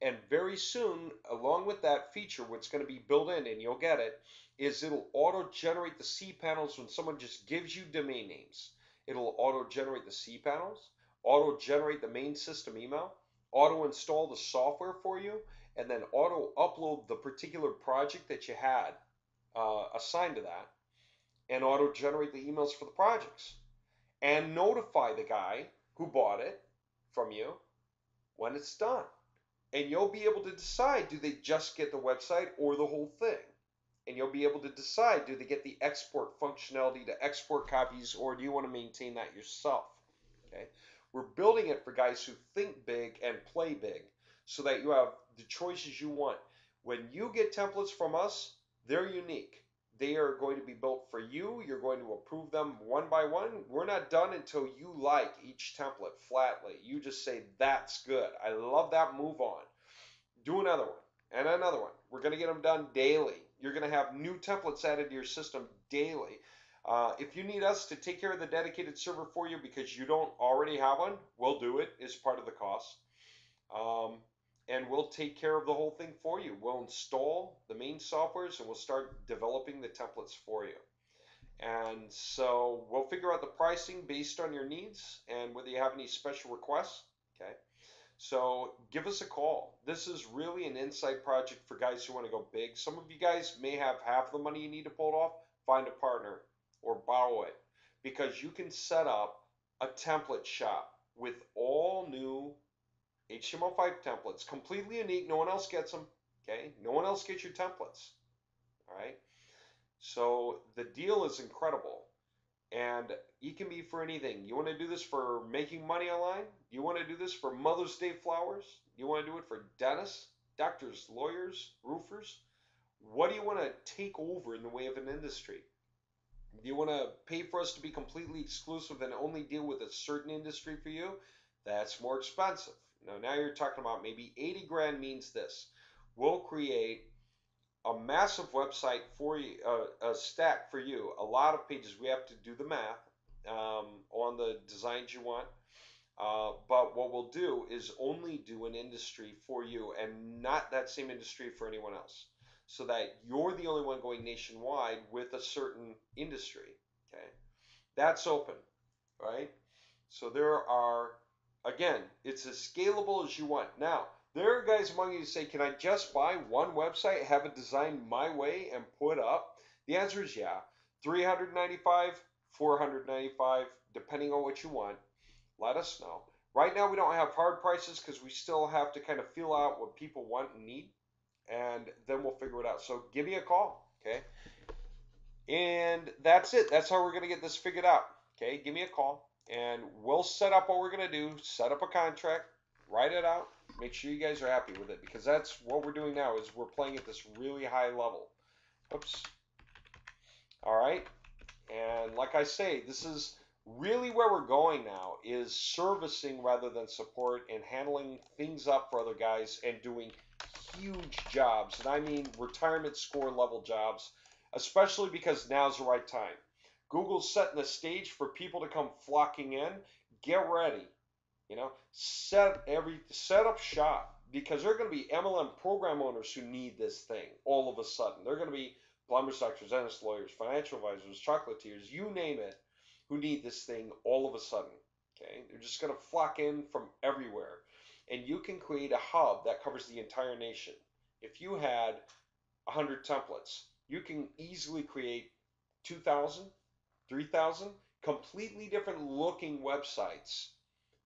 And very soon, along with that feature, what's going to be built in, and you'll get it, is it'll auto-generate the cPanels when someone just gives you domain names. It'll auto-generate the cPanels, auto-generate the main system email, auto-install the software for you, and then auto-upload the particular project that you had assigned to that, and auto-generate the emails for the projects, and notify the guy who bought it from you when it's done. And you'll be able to decide, do they just get the website or the whole thing? And you'll be able to decide, do they get the export functionality to export copies, or do you want to maintain that yourself? Okay, we're building it for guys who think big and play big, so that you have the choices you want. When you get templates from us, they're unique. They are going to be built for you. You're going to approve them one by one. We're not done until you like each template flatly. You just say, that's good. I love that, move on. Do another one and another one. We're going to get them done daily. You're going to have new templates added to your system daily. If you need us to take care of the dedicated server for you because you don't already have one, we'll do it as part of the cost. And we'll take care of the whole thing for you. We'll install the main softwares and we'll start developing the templates for you. And so we'll figure out the pricing based on your needs and whether you have any special requests. Okay. So give us a call. This is really an inside project for guys who want to go big. Some of you guys may have half the money you need to pull it off. Find a partner or borrow it, because you can set up a template shop with all new HTML5 templates, completely unique. No one else gets them. Okay, no one else gets your templates. All right. So the deal is incredible, and it can be for anything. You want to do this for making money online? You want to do this for Mother's Day flowers? You want to do it for dentists, doctors, lawyers, roofers? What do you want to take over in the way of an industry? Do you want to pay for us to be completely exclusive and only deal with a certain industry for you? That's more expensive. Now you're talking about maybe 80 grand means this. We'll create a massive website for you, a stack for you, a lot of pages. We have to do the math on the designs you want. But what we'll do is only do an industry for you and not that same industry for anyone else, so that you're the only one going nationwide with a certain industry. Okay, that's open, right? So there are, again, it's as scalable as you want. Now, there are guys among you who say, can I just buy one website, have it designed my way, and put up? The answer is yeah. $395, $495, depending on what you want. Let us know. Right now, we don't have hard prices because we still have to kind of feel out what people want and need, and then we'll figure it out. So give me a call, okay? And that's it. That's how we're going to get this figured out, okay? Give me a call, and we'll set up what we're going to do, set up a contract, write it out, make sure you guys are happy with it, because that's what we're doing now is we're playing at this really high level. Oops. All right. And like I say, this is really where we're going now, is servicing rather than support, and handling things up for other guys and doing huge jobs. And I mean retirement score level jobs, especially because now's the right time. Google's setting the stage for people to come flocking in. Get ready. Set up shop, because there are going to be MLM program owners who need this thing all of a sudden. They're going to be plumbers, doctors, dentists, lawyers, financial advisors, chocolatiers, you name it, who need this thing all of a sudden. Okay, they're just going to flock in from everywhere, and you can create a hub that covers the entire nation. If you had 100 templates, you can easily create 2,000, 3,000 completely different looking websites.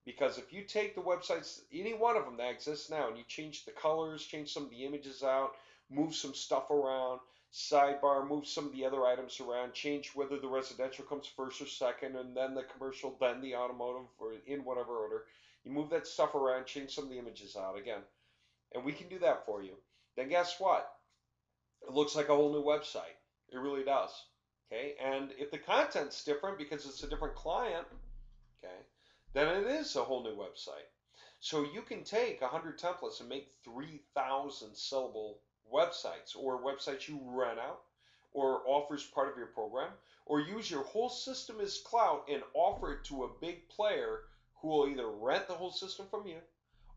Because if you take the websites, any one of them that exists now, and you change the colors, change some of the images out, move some stuff around, sidebar, move some of the other items around, change whether the residential comes first or second, and then the commercial, then the automotive, or in whatever order. You move that stuff around, change some of the images out again. And we can do that for you. Then guess what? it looks like a whole new website. It really does. Okay, and if the content's different because it's a different client, okay, then it is a whole new website. So you can take 100 templates and make 3,000 sellable websites, or websites you rent out, or offers part of your program, or use your whole system as clout and offer it to a big player who will either rent the whole system from you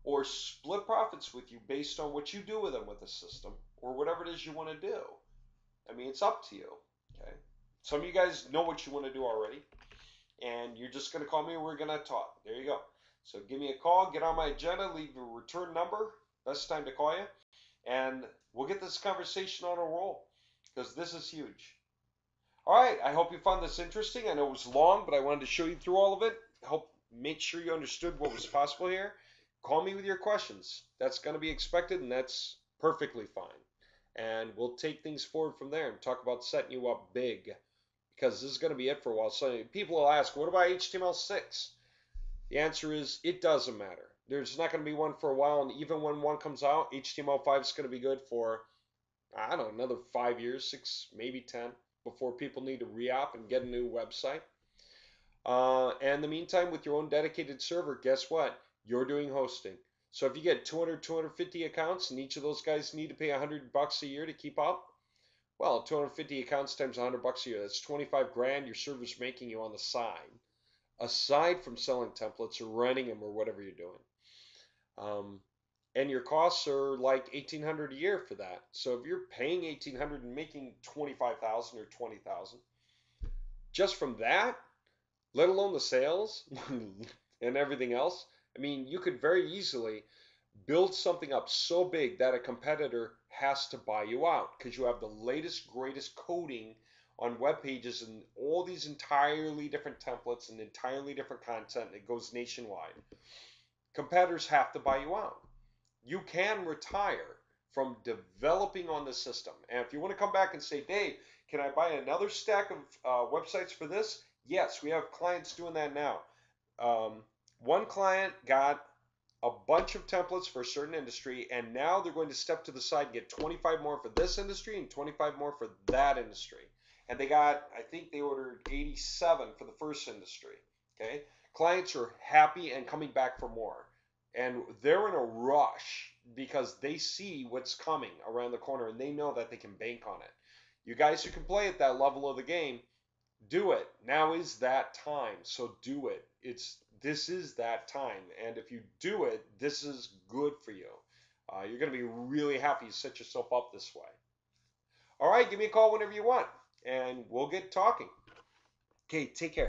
or split profits with you based on what you do with them with the system or whatever it is you want to do. I mean, it's up to you. Okay. Some of you guys know what you want to do already, and you're just going to call me and we're going to talk. There you go. So give me a call, get on my agenda, leave a return number. Best time to call you, and we'll get this conversation on a roll because this is huge. All right, I hope you found this interesting. I know it was long, but I wanted to show you through all of it. Help make sure you understood what was possible here. Call me with your questions. That's going to be expected, and that's perfectly fine. And we'll take things forward from there and talk about setting you up big, because this is going to be it for a while. So people will ask, what about HTML6? The answer is it doesn't matter. There's not going to be one for a while, and even when one comes out, HTML5 is going to be good for, I don't know, another 5 years, 6, maybe 10, before people need to re-op and get a new website. And in the meantime, with your own dedicated server, guess what? You're doing hosting. So if you get 200, 250 accounts, and each of those guys need to pay $100 a year to keep up, well, 250 accounts times $100 a year, that's 25 grand your server's making you on the side, aside from selling templates or renting them or whatever you're doing. And your costs are like $1,800 a year for that. So if you're paying $1,800 and making $25,000 or $20,000, just from that, let alone the sales and everything else, I mean, you could very easily build something up so big that a competitor has to buy you out because you have the latest, greatest coding on web pages and all these entirely different templates and entirely different content that goes nationwide. Competitors have to buy you out. You can retire from developing on the system. And if you want to come back and say, Dave, can I buy another stack of websites for this? Yes, we have clients doing that now. One client got a bunch of templates for a certain industry, and now they're going to step to the side and get 25 more for this industry and 25 more for that industry. And they got, I think they ordered 87 for the first industry. Okay, clients are happy and coming back for more, and they're in a rush because they see what's coming around the corner and they know that they can bank on it. You guys who can play at that level of the game, do it. Now is that time. So do it. This is that time. And if you do it, this is good for you. You're going to be really happy you set yourself up this way. All right, give me a call whenever you want, and we'll get talking. Okay, take care.